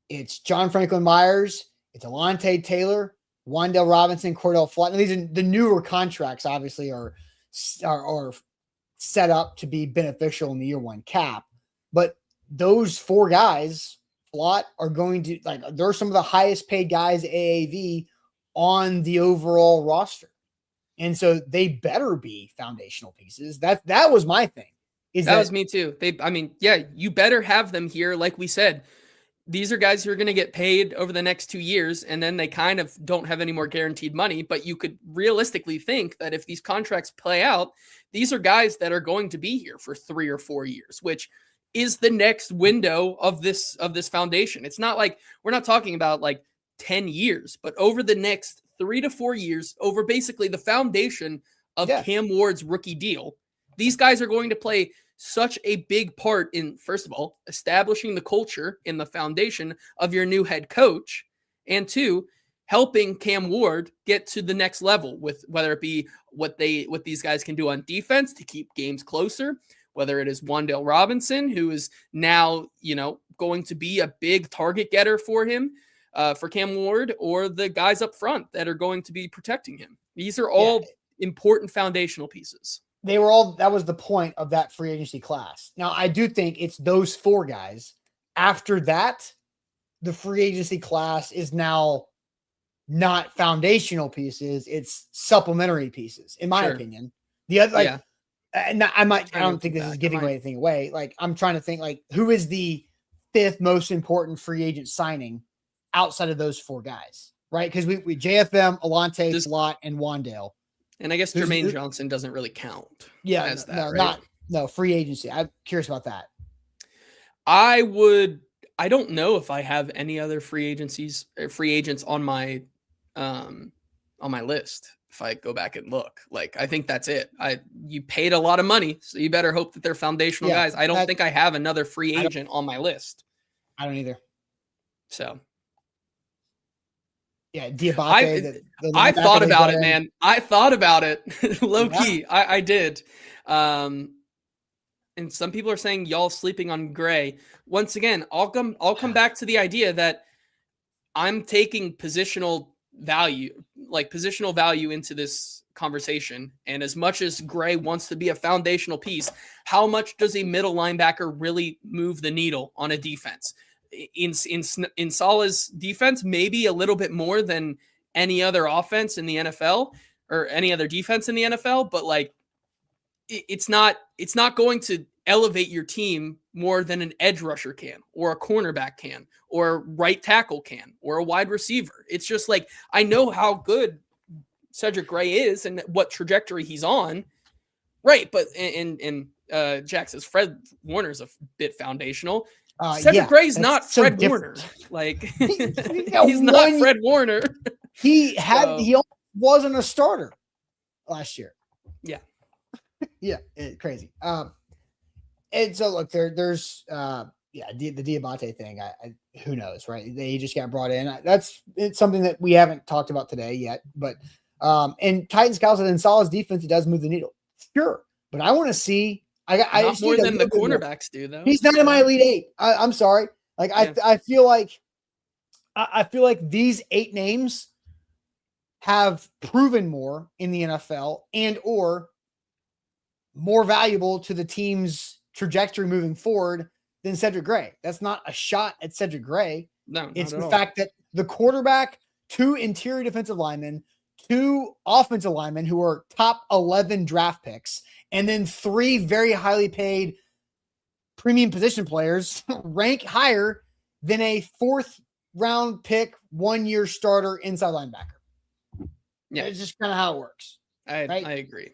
it's John Franklin Myers, it's Alontae Taylor, Wan'Dale Robinson, Cordell Flott. And these are the newer contracts, obviously, are set up to be beneficial in the year 1 cap. But those 4 guys, Flott, are going to, like, they're some of the highest paid guys AAV on the overall roster. And so they better be foundational pieces. That was my thing. That was me too. You better have them here. Like we said, these are guys who are going to get paid over the next 2 years, and then they kind of don't have any more guaranteed money. But you could realistically think that if these contracts play out, these are guys that are going to be here for 3 or 4 years, which is the next window of this foundation. It's not like we're not talking about like 10 years, but over the next 3 to 4 years, over basically the foundation of Cam Ward's rookie deal, these guys are going to play such a big part in, first of all, establishing the culture in the foundation of your new head coach, and 2, helping Cam Ward get to the next level, with whether it be what these guys can do on defense to keep games closer, whether it is Wan'Dale Robinson, who is now, going to be a big target getter for him, for Cam Ward, or the guys up front that are going to be protecting him. These are all important foundational pieces. That was the point of that free agency class. Now, I do think it's those 4 guys. After that, the free agency class is now not foundational pieces, it's supplementary pieces, in my opinion. The other, I don't think this is giving anything away. Like, I'm trying to think, like, who is the 5th most important free agent signing outside of those 4 guys, right? Because we JFM, Alante, Slot, and Wan'Dale. And I guess Jermaine Johnson doesn't really count. Yeah, as that, no free agency. I'm curious about that. I don't know if I have any other free agents on my list. If I go back and look, like, I think that's it. You paid a lot of money, so you better hope that they're foundational guys. I don't think I have another free agent on my list. I don't either. So. Yeah, Diabate. I thought about it, man. I thought about it. Low key. I did. And some people are saying y'all sleeping on Gray. Once again, I'll come back to the idea that I'm taking positional value into this conversation. And as much as Gray wants to be a foundational piece, how much does a middle linebacker really move the needle on a defense? In Salah's defense, maybe a little bit more than any other offense in the NFL or any other defense in the NFL, but like, it's not going to elevate your team more than an edge rusher can, or a cornerback can, or a right tackle can, or a wide receiver. It's just like, I know how good Cedric Gray is and what trajectory he's on. Right. But Jack says Fred Warner's a bit foundational. Cedric Gray's not Fred Warner. Like, he's not Fred Warner. He wasn't a starter last year. Yeah. Crazy. And so look, there's the Diabate thing. Who knows, right? They just got brought in. It's something that we haven't talked about today yet, but and Titans, Cowboys, and Salah's defense, it does move the needle, sure. But I want to see. I not more than the cornerbacks do, though. He's not in my Elite 8. I'm sorry. Like, I feel like these 8 names have proven more in the NFL and or more valuable to the team's trajectory moving forward than Cedric Gray. That's not a shot at Cedric Gray. No, it's the fact that the quarterback, 2 interior defensive linemen, 2 offensive linemen who are top 11 draft picks, and then 3 very highly paid premium position players rank higher than a 4th round pick, 1-year starter inside linebacker. Yeah, it's just kind of how it works. I agree.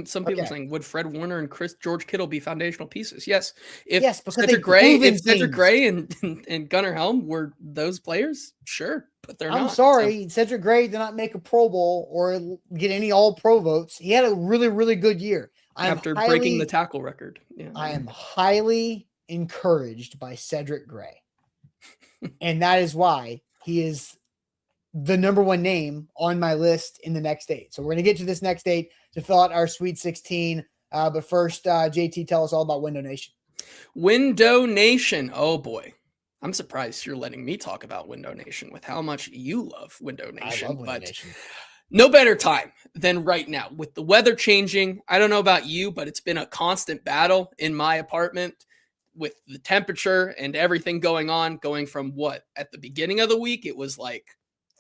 Some people are saying, would Fred Warner and George Kittle be foundational pieces? Yes. If Cedric Gray and Gunnar Helm were those players, sure, but they're not. I'm sorry, Cedric Gray did not make a Pro Bowl or get any All-Pro votes. He had a really, really good year. After breaking the tackle record. Yeah. I am highly encouraged by Cedric Gray. And that is why he is the number 1 name on my list in the next 8. So we're going to get to this next 8 to fill out our Sweet 16. But first, JT, tell us all about Window Nation. Window Nation. Oh, boy. I'm surprised you're letting me talk about Window Nation with how much you love Window Nation. I love Window Nation. No better time than right now. With the weather changing, I don't know about you, but it's been a constant battle in my apartment with the temperature and everything going on, going from what? At the beginning of the week, it was like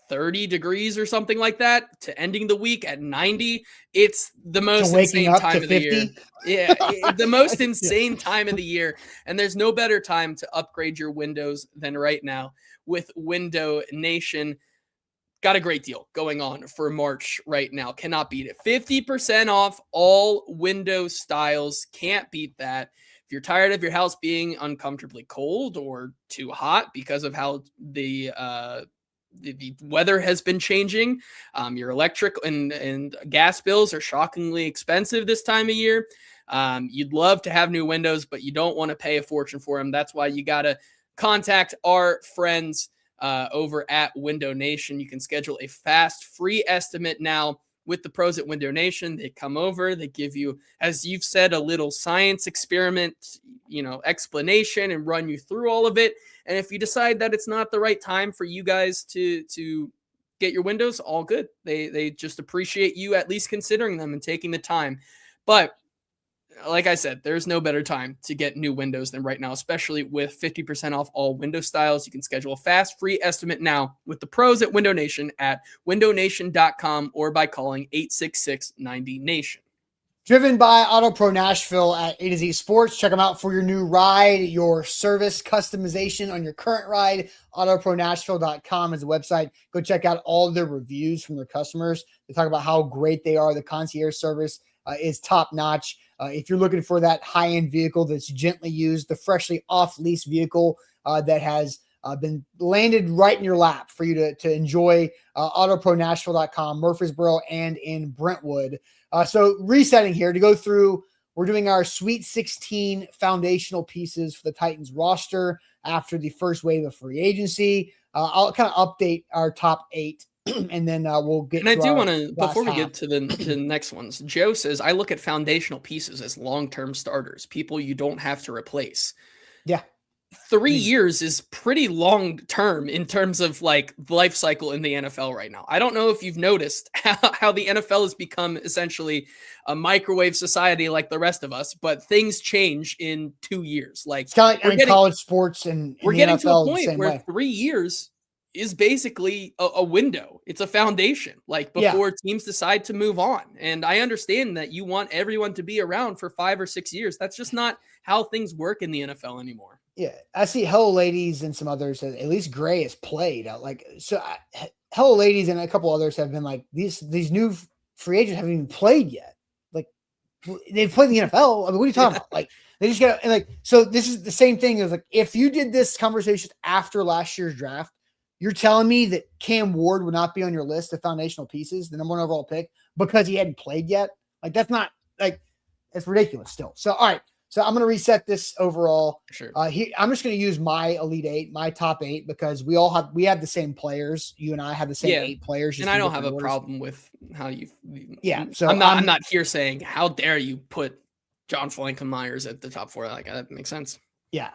30 degrees or something like that, to ending the week at 90. It's the most insane time of the year. Yeah, the most insane time of the year. And there's no better time to upgrade your windows than right now with Window Nation. Got a great deal going on for March right now. Cannot beat it. 50% off all window styles. Can't beat that. If you're tired of your house being uncomfortably cold or too hot because of how the weather has been changing, your electric and gas bills are shockingly expensive this time of year. You'd love to have new windows, but you don't want to pay a fortune for them. That's why you got to contact our friends over at Window Nation. You can schedule a fast, free estimate now with the pros at Window Nation. They come over, they give you, as you've said, a little science experiment, explanation, and run you through all of it. And if you decide that it's not the right time for you guys to get your windows, all good. They just appreciate you at least considering them and taking the time. But like I said, there's no better time to get new windows than right now, especially with 50% off all window styles. You can schedule a fast, free estimate now with the pros at Window Nation at windownation.com or by calling 866-90-NATION. Driven by Auto Pro Nashville at A to Z Sports. Check them out for your new ride, your service customization on your current ride. AutoProNashville.com is the website. Go check out all of their reviews from their customers. They talk about how great they are. The concierge service is top notch. If you're looking for that high-end vehicle that's gently used, the freshly off-lease vehicle that has been landed right in your lap for you to enjoy, AutoProNashville.com, Murfreesboro, and in Brentwood. So resetting here to go through, we're doing our Sweet 16 foundational pieces for the Titans roster after the first wave of free agency. I'll kind of update our top 8. And then we'll get. And I do want to, before we get to the next ones, Joe says, I look at foundational pieces as long-term starters, people you don't have to replace. Yeah. 3 years is pretty long-term in terms of like life cycle in the NFL right now. I don't know if you've noticed how the NFL has become essentially a microwave society like the rest of us, but things change in 2 years. Like it's kind of like in college sports and we're getting NFL to a point where 3 years is basically a window. It's a foundation, like before teams decide to move on. And I understand that you want everyone to be around for 5 or 6 years. That's just not how things work in the NFL anymore. Yeah. I see Hello Ladies and some others, at least Gray has played. Hello Ladies and a couple others have been like, these new free agents haven't even played yet. Like they've played in the NFL. I mean, what are you talking about? Like they just got, and like, so this is the same thing as like, if you did this conversation after last year's draft, you're telling me that Cam Ward would not be on your list of foundational pieces, the number 1 overall pick, because he hadn't played yet? Like, that's not like, it's ridiculous still. So, all right. So I'm going to reset this overall. Sure. I'm just going to use my Elite 8, my top 8, because we have the same players. You and I have the same 8 players. And I don't have a problem with how you. Yeah. So I'm not here saying, how dare you put John Frankenmeyer's at the top 4. Like that makes sense. Yeah.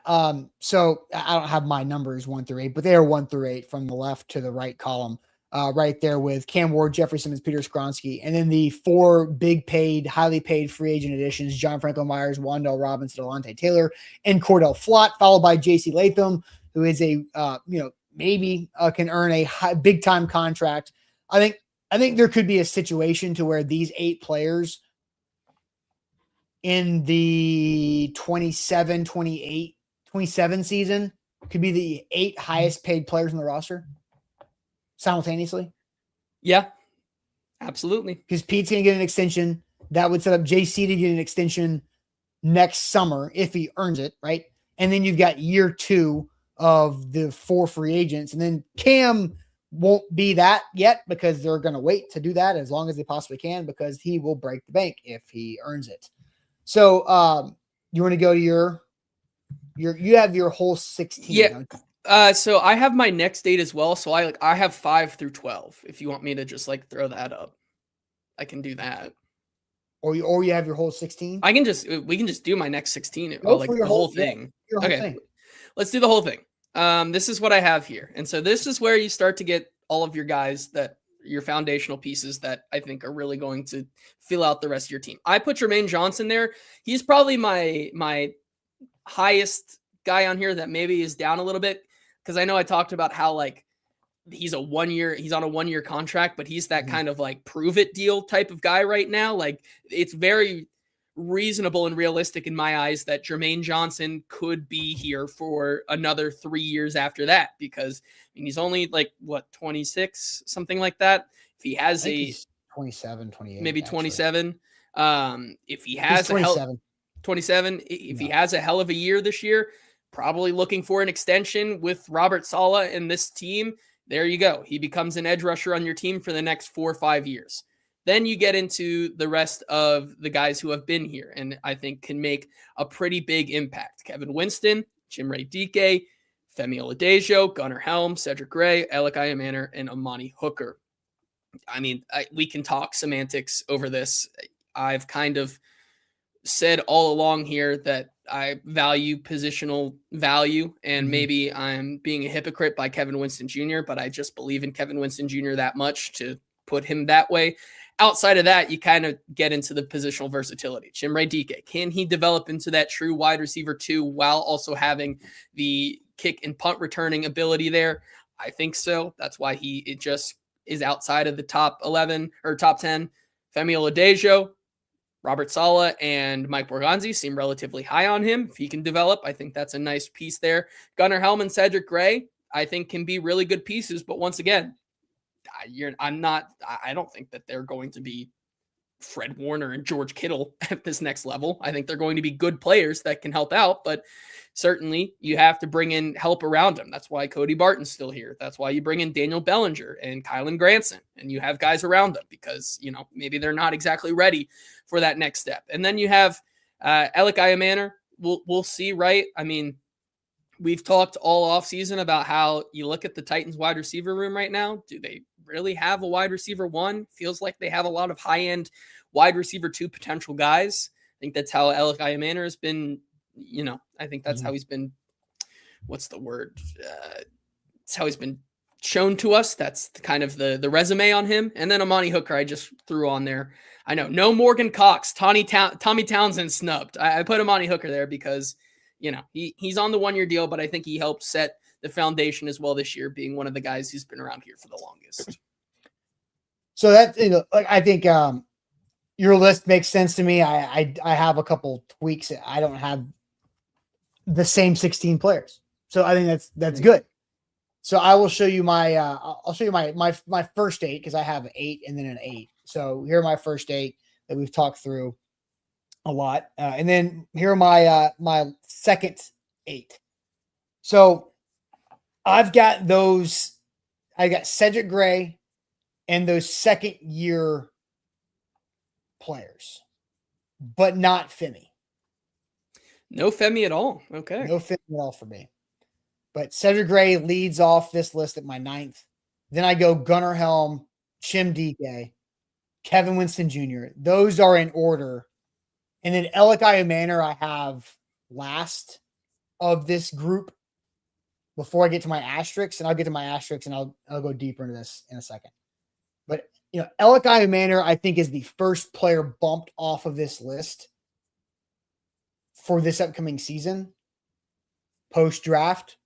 So I don't have my numbers 1 through 8, but they are 1 through 8 from the left to the right column, right there with Cam Ward, Jeffrey Simmons, Peter Skronsky, and then the 4 highly paid free agent additions: John Franklin Myers, Wan'Dale Robinson, Delonte Taylor, and Cordell Flott, followed by J.C. Latham, who is maybe can earn a big time contract. I think there could be a situation to where these 8 players in the 27 season could be the 8 highest paid players in the roster simultaneously. Yeah, absolutely. Because Pete's going to get an extension. That would set up JC to get an extension next summer if he earns it, right? And then you've got year 2 of the 4 free agents. And then Cam won't be that yet because they're going to wait to do that as long as they possibly can, because he will break the bank if he earns it. So you want to go to you have your whole 16. Yeah. So I have my next 8 as well. So I have 5 through 12. If you want me to just like throw that up, I can do that. Or you have your whole 16. We can just do my next 16. Go like for the whole thing. Okay. Thing. Let's do the whole thing. This is what I have here. And so this is where you start to get all of your guys your foundational pieces that I think are really going to fill out the rest of your team. I put Jermaine Johnson there. He's probably my highest guy on here that maybe is down a little bit, because I know I talked about how like he's on a 1-year contract, but he's that kind of like prove it deal type of guy right now. Like it's very reasonable and realistic in my eyes that Jermaine Johnson could be here for another 3 years after that, because he's only like 26, something like that. If he has 27, 28, maybe actually. 27. If he has 27, if he has a hell of a year this year, probably looking for an extension with Robert Saleh and this team. There you go. He becomes an edge rusher on your team for the next 4 or 5 years. Then you get into the rest of the guys who have been here and I think can make a pretty big impact. Kevin Winston, Jim Ray Dike, Femi Oladejo, Gunnar Helm, Cedric Gray, Alec Iamaner, and Amani Hooker. I mean, we can talk semantics over this. I've kind of said all along here that I value positional value, and maybe I'm being a hypocrite by Kevin Winston Jr., but I just believe in Kevin Winston Jr. that much to put him that way. Outside of that, you kind of get into the positional versatility. Chimere Dike, can he develop into that true wide receiver 2 while also having the kick and punt returning ability there? I think so. That's why it just is outside of the top 11 or top 10. Femi Oladejo, Robert Saleh, and Mike Borgonzi seem relatively high on him. If he can develop, I think that's a nice piece there. Gunnar Helm and Cedric Gray, I think, can be really good pieces. But once again, I don't think that they're going to be Fred Warner and George Kittle at this next level. I think they're going to be good players that can help out, but certainly you have to bring in help around them. That's why Cody Barton's still here. That's why you bring in Daniel Bellinger and Kylan Granson, and you have guys around them because, maybe they're not exactly ready for that next step. And then you have Alec Iamaner. We'll see, right? I mean, we've talked all offseason about how you look at the Titans wide receiver room right now. Do they really have a wide receiver 1? Feels like they have a lot of high-end wide receiver 2 potential guys. I think that's how Alec Iamaner has been, I think that's how he's been, what's the word? It's how he's been shown to us. That's kind of the resume on him. And then Amani Hooker, I just threw on there. I know, no Morgan Cox, Tommy Townsend snubbed. I put Amani Hooker there because, he's on the 1-year deal, but I think he helped set the foundation as well this year, being one of the guys who's been around here for the longest. So that, I think your list makes sense to me. I have a couple tweaks. I don't have the same 16 players. So I think that's good. So I will show you I'll show you my first 8, because I have 8 and then an 8. So here are my first 8 that we've talked through a lot. And then here are my second 8. So I got Cedric Gray and those second-year players, but not Femi. No Femi at all. Okay. No Femi at all for me. But Cedric Gray leads off this list at my 9th. Then I go Gunnar Helm, Chim Dike, Kevin Winston Jr. Those are in order. And then Alec Iamaner I have last of this group before I get to my asterisks, and I'll get to my asterisks and I'll go deeper into this in a second. But, Alec Iamaner, I think, is the first player bumped off of this list for this upcoming season, post-draft,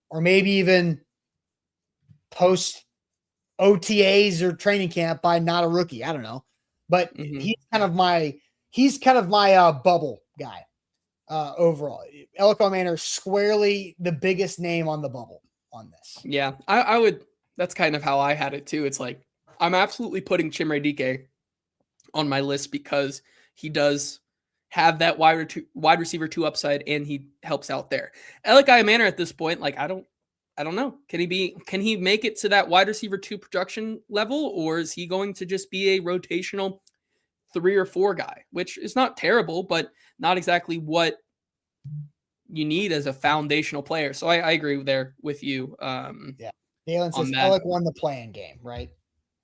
or maybe even post OTAs or training camp by not a rookie. I don't know. But he's kind of my bubble guy. Overall, Alec Iamaner squarely the biggest name on the bubble on this. Yeah, I would. That's kind of how I had it too. It's like I'm absolutely putting Chimere Dike on my list because he does have that wide receiver 2 upside, and he helps out there. Alec Iamaner at this point, I don't know. Can he make it to that wide receiver 2 production level, or is he going to just be a rotational 3 or 4 guy, which is not terrible, but not exactly what you need as a foundational player. So I agree there with you. Yeah. Dalen says that. Alec won the playing game, right?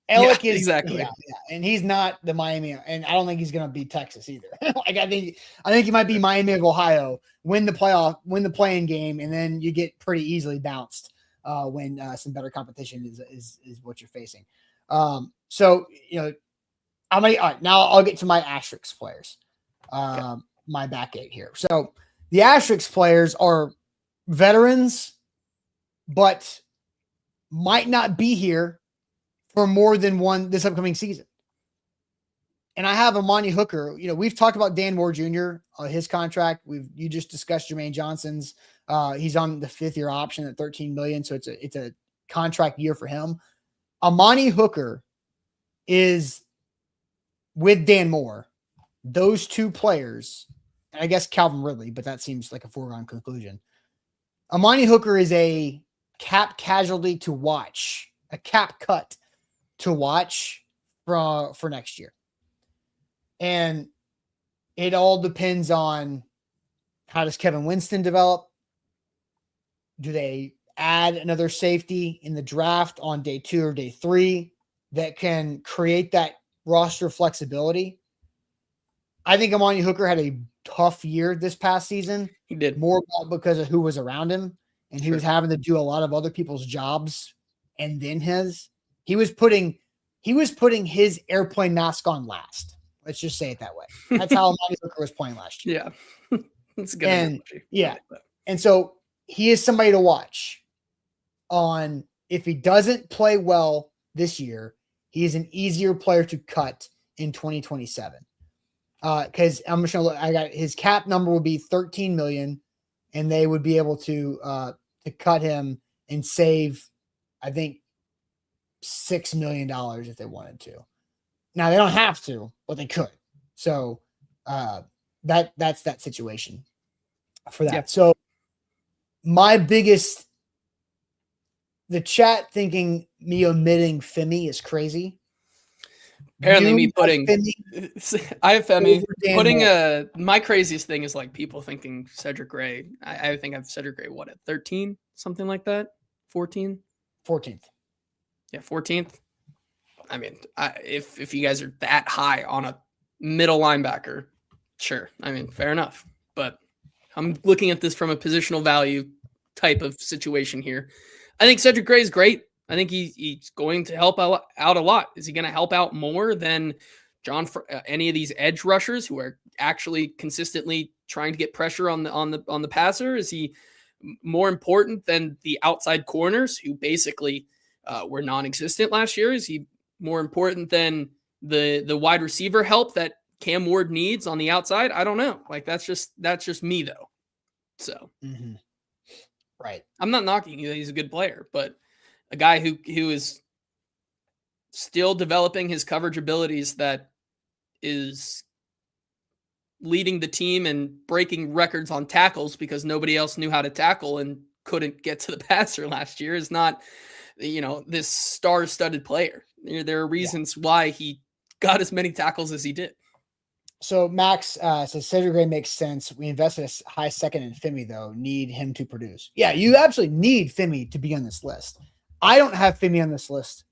Alec is exactly. Yeah, and he's not the Miami, and I don't think he's going to beat Texas either. I think he might be Miami of Ohio, win the playing game, and then you get pretty easily bounced when some better competition is what you're facing. So all right, now I'll get to my asterisks players. My back 8 here. So the asterisks players are veterans, but might not be here for more than one this upcoming season. And I have Amani Hooker. We've talked about Dan Moore Jr., his contract. You just discussed Jermaine Johnson's. He's on the 5th-year option at $13 million, so it's a contract year for him. Amani Hooker is with Dan Moore. Those 2 players, and I guess Calvin Ridley, but that seems like a foregone conclusion. Amani Hooker is a cap casualty to watch, a cap cut to watch for next year. And it all depends on how does Kevin Winston develop? Do they add another safety in the draft on day 2 or day 3 that can create that roster flexibility? I think Amani Hooker had a tough year this past season. He did. More because of who was around him, and he Sure. was having to do a lot of other people's jobs and then his. He was putting his airplane mask on last. Let's just say it that way. That's how Amani Hooker was playing last year. Yeah. That's a good analogy. Yeah. And so he is somebody to watch on. If he doesn't play well this year, he is an easier player to cut in 2027. Because I'm just gonna look. I got his cap number would be 13 million, and they would be able to cut him and save, I think, $6 million if they wanted to. Now they don't have to, but they could. So that's that situation for that. Yeah. So the chat thinking me omitting Femi is crazy. Apparently, You me putting Femi I have Femi over Dan putting Moore. my craziest thing is like people thinking Cedric Gray. I think I've Cedric Gray at 13, something like that, 14. 14th. Yeah, 14th. I mean, if you guys are that high on a middle linebacker, sure. I mean, fair enough. But I'm looking at this from a positional value type of situation here. I think Cedric Gray is great. I think he's going to help out a lot. Is he going to help out more than any of these edge rushers who are actually consistently trying to get pressure on the passer? Is he more important than the outside corners who basically were non-existent last year? Is he more important than the wide receiver help that Cam Ward needs on the outside? I don't know. Like that's just me though. So Right. I'm not knocking you. He's a good player, but a guy who is still developing his coverage abilities that is leading the team and breaking records on tackles because nobody else knew how to tackle and couldn't get to the passer last year is not, this star-studded player. There are reasons why he got as many tackles as he did. So Max says Cedric Gray makes sense. We invested a high second in Femi, though. Need him to produce. Yeah, you absolutely need Femi to be on this list. I don't have Femi on this list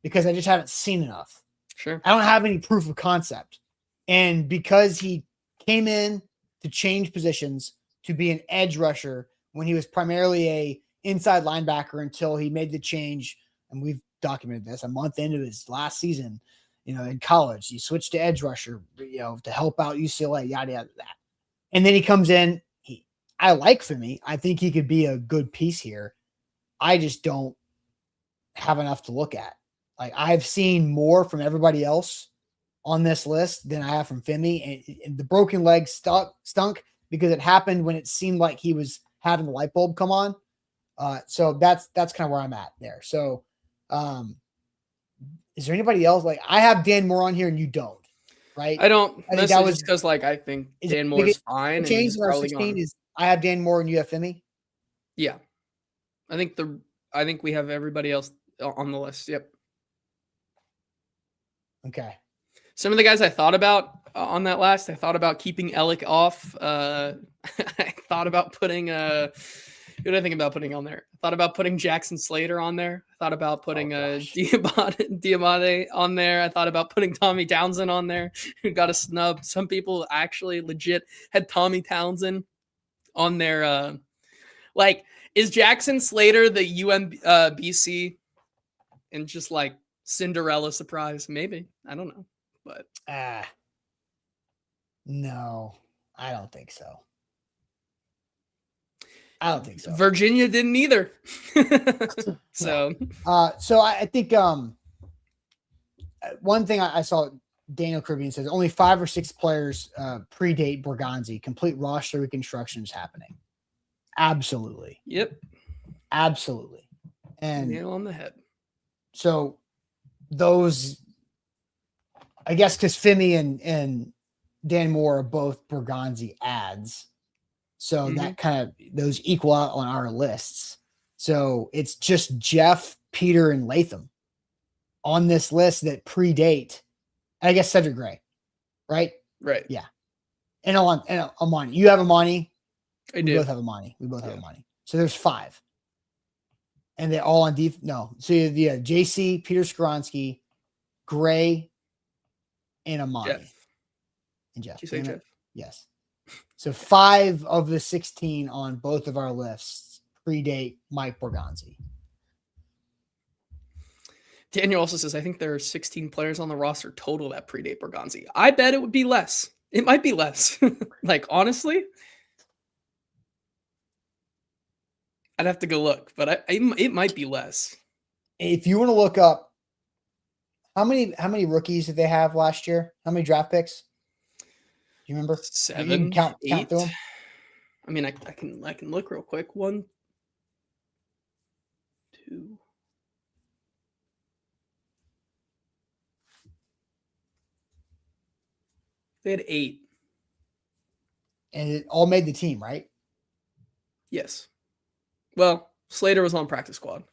because I just haven't seen enough. Sure. I don't have any proof of concept. And because he came in to change positions to be an edge rusher when he was primarily a inside linebacker until he made the change, and we've documented this, a month into his last season, in college, he switched to edge rusher, to help out UCLA, yada, yada, that. And then he comes in. I like Femi. I think he could be a good piece here. I just don't have enough to look at. Like I've seen more from everybody else on this list than I have from Femi, and the broken leg stunk because it happened when it seemed like he was having the light bulb come on. So that's kind of where I'm at there. So, is there anybody else? Like I have Dan Moore on here and you don't, right? I don't. I think That's that was just because I think Dan Moore is fine. The change in our 16 is I have Dan Moore and you have Femi. Yeah, I think we have everybody else on the list. Yep. Okay. Some of the guys I thought about on that list, I thought about keeping Ellick off. I thought about putting who did I think about putting on there? I thought about putting Jackson Slater on there. I thought about putting Diamante on there. I thought about putting Tommy Townsend on there, who got a snub. Some people actually legit had Tommy Townsend on their is Jackson Slater the UMBC and just like Cinderella surprise? Maybe. I don't know. But no, I don't think so. I don't think so. Virginia didn't either. So I think one thing I saw Daniel Caribbean says only 5 or 6 players predate Borgonzi. Complete roster reconstruction is happening. Absolutely. Yep. Absolutely. And nail on the head. So those, I guess, because Femi and Dan Moore are both Borgonzi ads. So that kind of, those equal out on our lists. So it's just Jeff, Peter, and Latham on this list that predate, I guess, Cedric Gray, right? Right. Yeah. And Amani. You have Amani. I we do. both have Amani. We both have Amani. So there's 5. And they're all on deep. No. So you have JC, Peter Skoronsky, Gray, and Amani. Jeff. And Jeff. Did you say Jeff? Yes. So 5 of the 16 on both of our lists predate Mike Borgonzi. Daniel also says, I think there are 16 players on the roster total that predate Borgonzi. I bet it would be less. It might be less. Like, honestly, I'd have to go look, but it might be less. If you want to look up how many rookies did they have last year? How many draft picks? Do you remember? 7, you can count 8. through them. I mean, I can look real quick. 1, 2. They had 8. And it all made the team, right? Yes. Well, Slater was on practice squad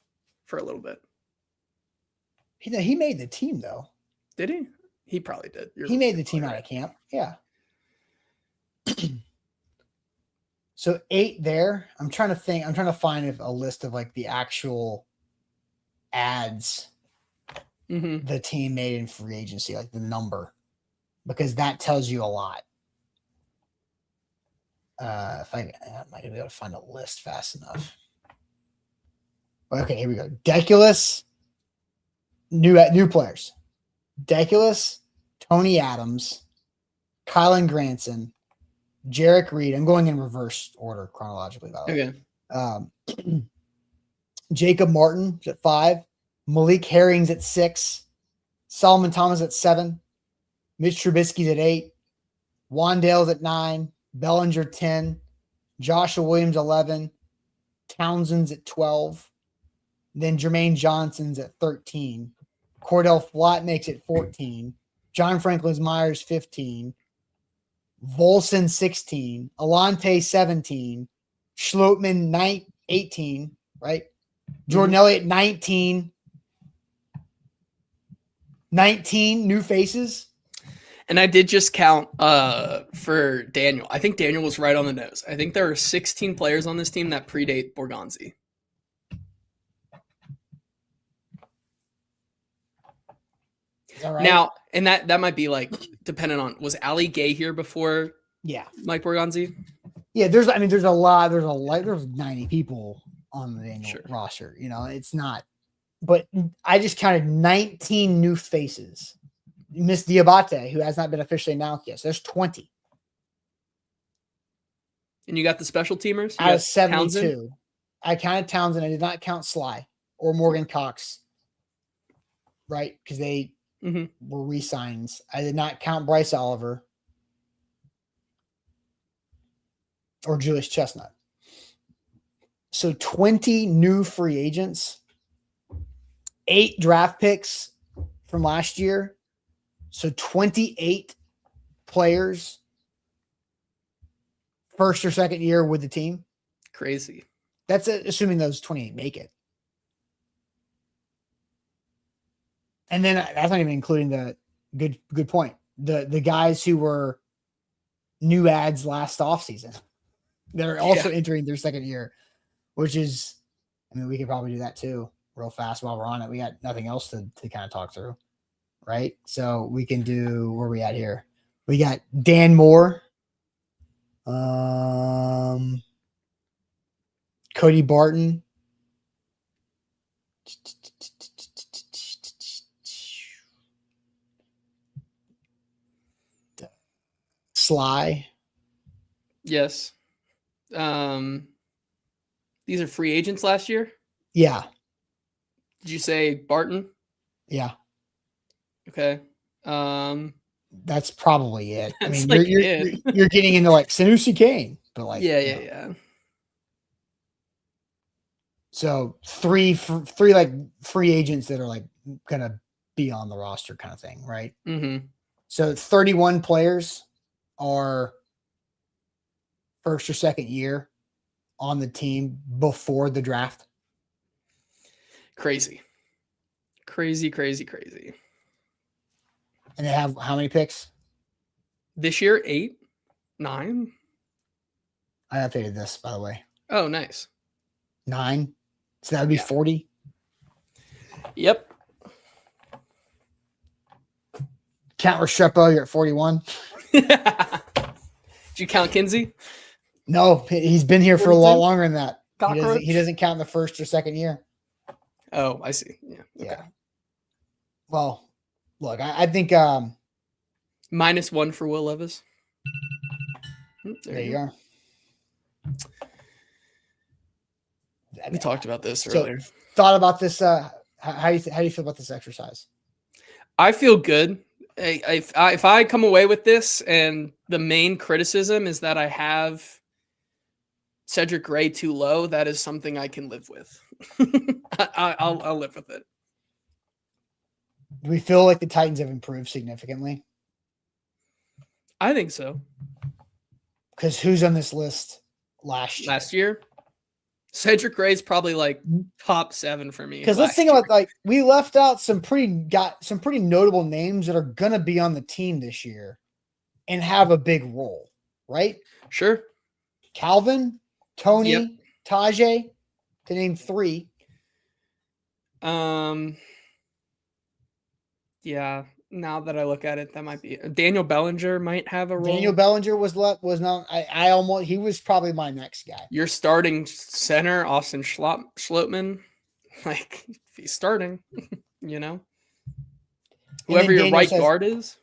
for a little bit. He made the team, though. Did he? He probably did. He made the team out of camp. Yeah. So 8 there. I'm trying to think. I'm trying to find a list of like the actual ads the team made in free agency, like the number, because that tells you a lot. If I'm not gonna be able to find a list fast enough. Okay, here we go. Deculus, new players. Deculus, Tony Adams, Kylan Granson, Jarek Reed. I'm going in reverse order chronologically, by the way. Okay. Jacob Martin is at 5. Malik Herring's at 6. Solomon Thomas at 7. Mitch Trubisky's at 8. Wandale's at 9. Bellinger 10. Joshua Williams 11. Townsend's at 12. Then Jermaine Johnson's at 13. Cordell Flott makes it 14. John Franklin Myers 15. Volson 16. Alante 17. Schlotman 18, right? Jordan Elliott 19. 19 new faces. And I did just count for Daniel. I think Daniel was right on the nose. I think there are 16 players on this team that predate Borgonzi. Right? Now, and that might be like dependent on, was Ali Gay here before? Yeah, Mike Borgonzi. Yeah, there's 90 people on the Daniel roster. You know, it's not, but I just counted 19 new faces. Miss Diabate, who has not been officially announced yet. So there's 20. And you got the special teamers? Out of 72. Townsend? I counted Townsend. I did not count Sly or Morgan Cox. Right? Because they were re-signs. I did not count Bryce Oliver or Julius Chestnut. So 20 new free agents, 8 draft picks from last year. So 28 players first or second year with the team. Crazy. That's assuming those 28 make it. And then that's not even including the good point. The guys who were new ads last offseason. They're also entering their second year, which is, I mean, we could probably do that too real fast while we're on it. We got nothing else to kind of talk through. Right? So we can do, where are we at here? We got Dan Moore, Cody Barton, Sly. Yes. These are free agents last year? Yeah. Did you say Barton? Yeah. Okay. That's probably it. I mean, like you're getting into like Sanusi Kane, but like yeah. So three like free agents that are like gonna be on the roster kind of thing, right? Mm-hmm. So 31 players are first or second year on the team before the draft. Crazy. And they have how many picks? This year, 8, 9. I updated this, by the way. Oh, nice. 9. So that would be 40. Yep. Count Restrepo, you're at 41. Did you count Kinsey? No, he's been here for a lot longer than that. Cockroach? He doesn't count in the first or second year. Oh, I see. Yeah. Okay. Yeah. Well, look, I think -1 for Will Levis. There you go. We talked about this earlier. Thought about this. How do you feel about this exercise? I feel good. If I come away with this, and the main criticism is that I have Cedric Gray too low, that is something I can live with. I'll live with it. Do we feel like the Titans have improved significantly? I think so. Because who's on this list last year? Cedric Gray's probably like top 7 for me. Because let's think about, like, we left out some pretty notable names that are gonna be on the team this year and have a big role, right? Sure. Calvin, Tony, Tajay, to name 3. Yeah. Now that I look at it, that might be Daniel Bellinger might have a role. Daniel Bellinger was not. He was probably my next guy. Your starting center, Austin Schlottman, like, if he's starting, you know, whoever your right guard is.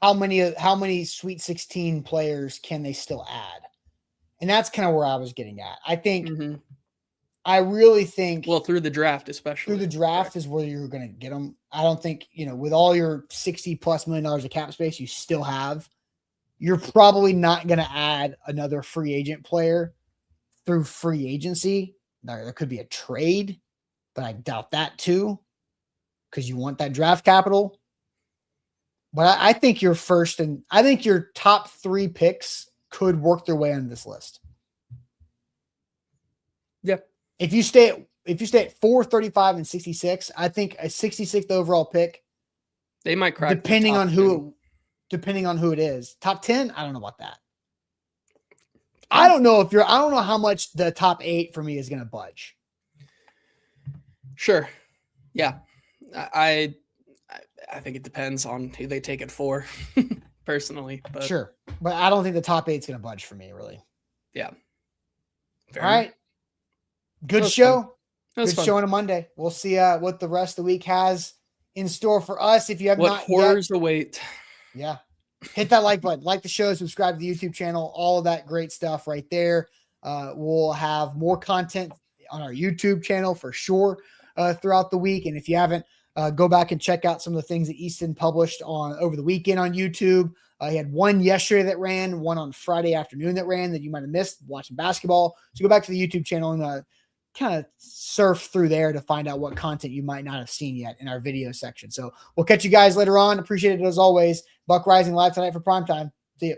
How many Sweet 16 players can they still add? And that's kind of where I was getting at. I think. I really think through the draft, especially through the draft is where you're going to get them. I don't think, with all your $60+ million of cap space you still have, you're probably not going to add another free agent player through free agency. There could be a trade, but I doubt that too, because you want that draft capital. But I think your top 3 picks could work their way on this list. Yeah. If you stay at 4, 35, and 66, I think a 66th overall pick, they might crack. Depending on who it is. Top 10, I don't know about that. I don't know how much the top 8 for me is going to budge. Sure. Yeah. I think it depends on who they take it for, personally. But sure. But I don't think the top 8 is going to budge for me, really. Yeah. All right. Good show. Good show on a Monday. We'll see what the rest of the week has in store for us. If you have not horrors await. Yeah. Hit that like button, like the show, subscribe to the YouTube channel, all of that great stuff right there. We'll have more content on our YouTube channel for sure throughout the week. And if you haven't, go back and check out some of the things that Easton published over the weekend on YouTube. He had one yesterday that ran, one on Friday afternoon that ran that you might have missed watching basketball. So go back to the YouTube channel and kind of surf through there to find out what content you might not have seen yet in our video section. So we'll catch you guys later on. Appreciate it as always. Buck Rising live tonight for primetime. See you.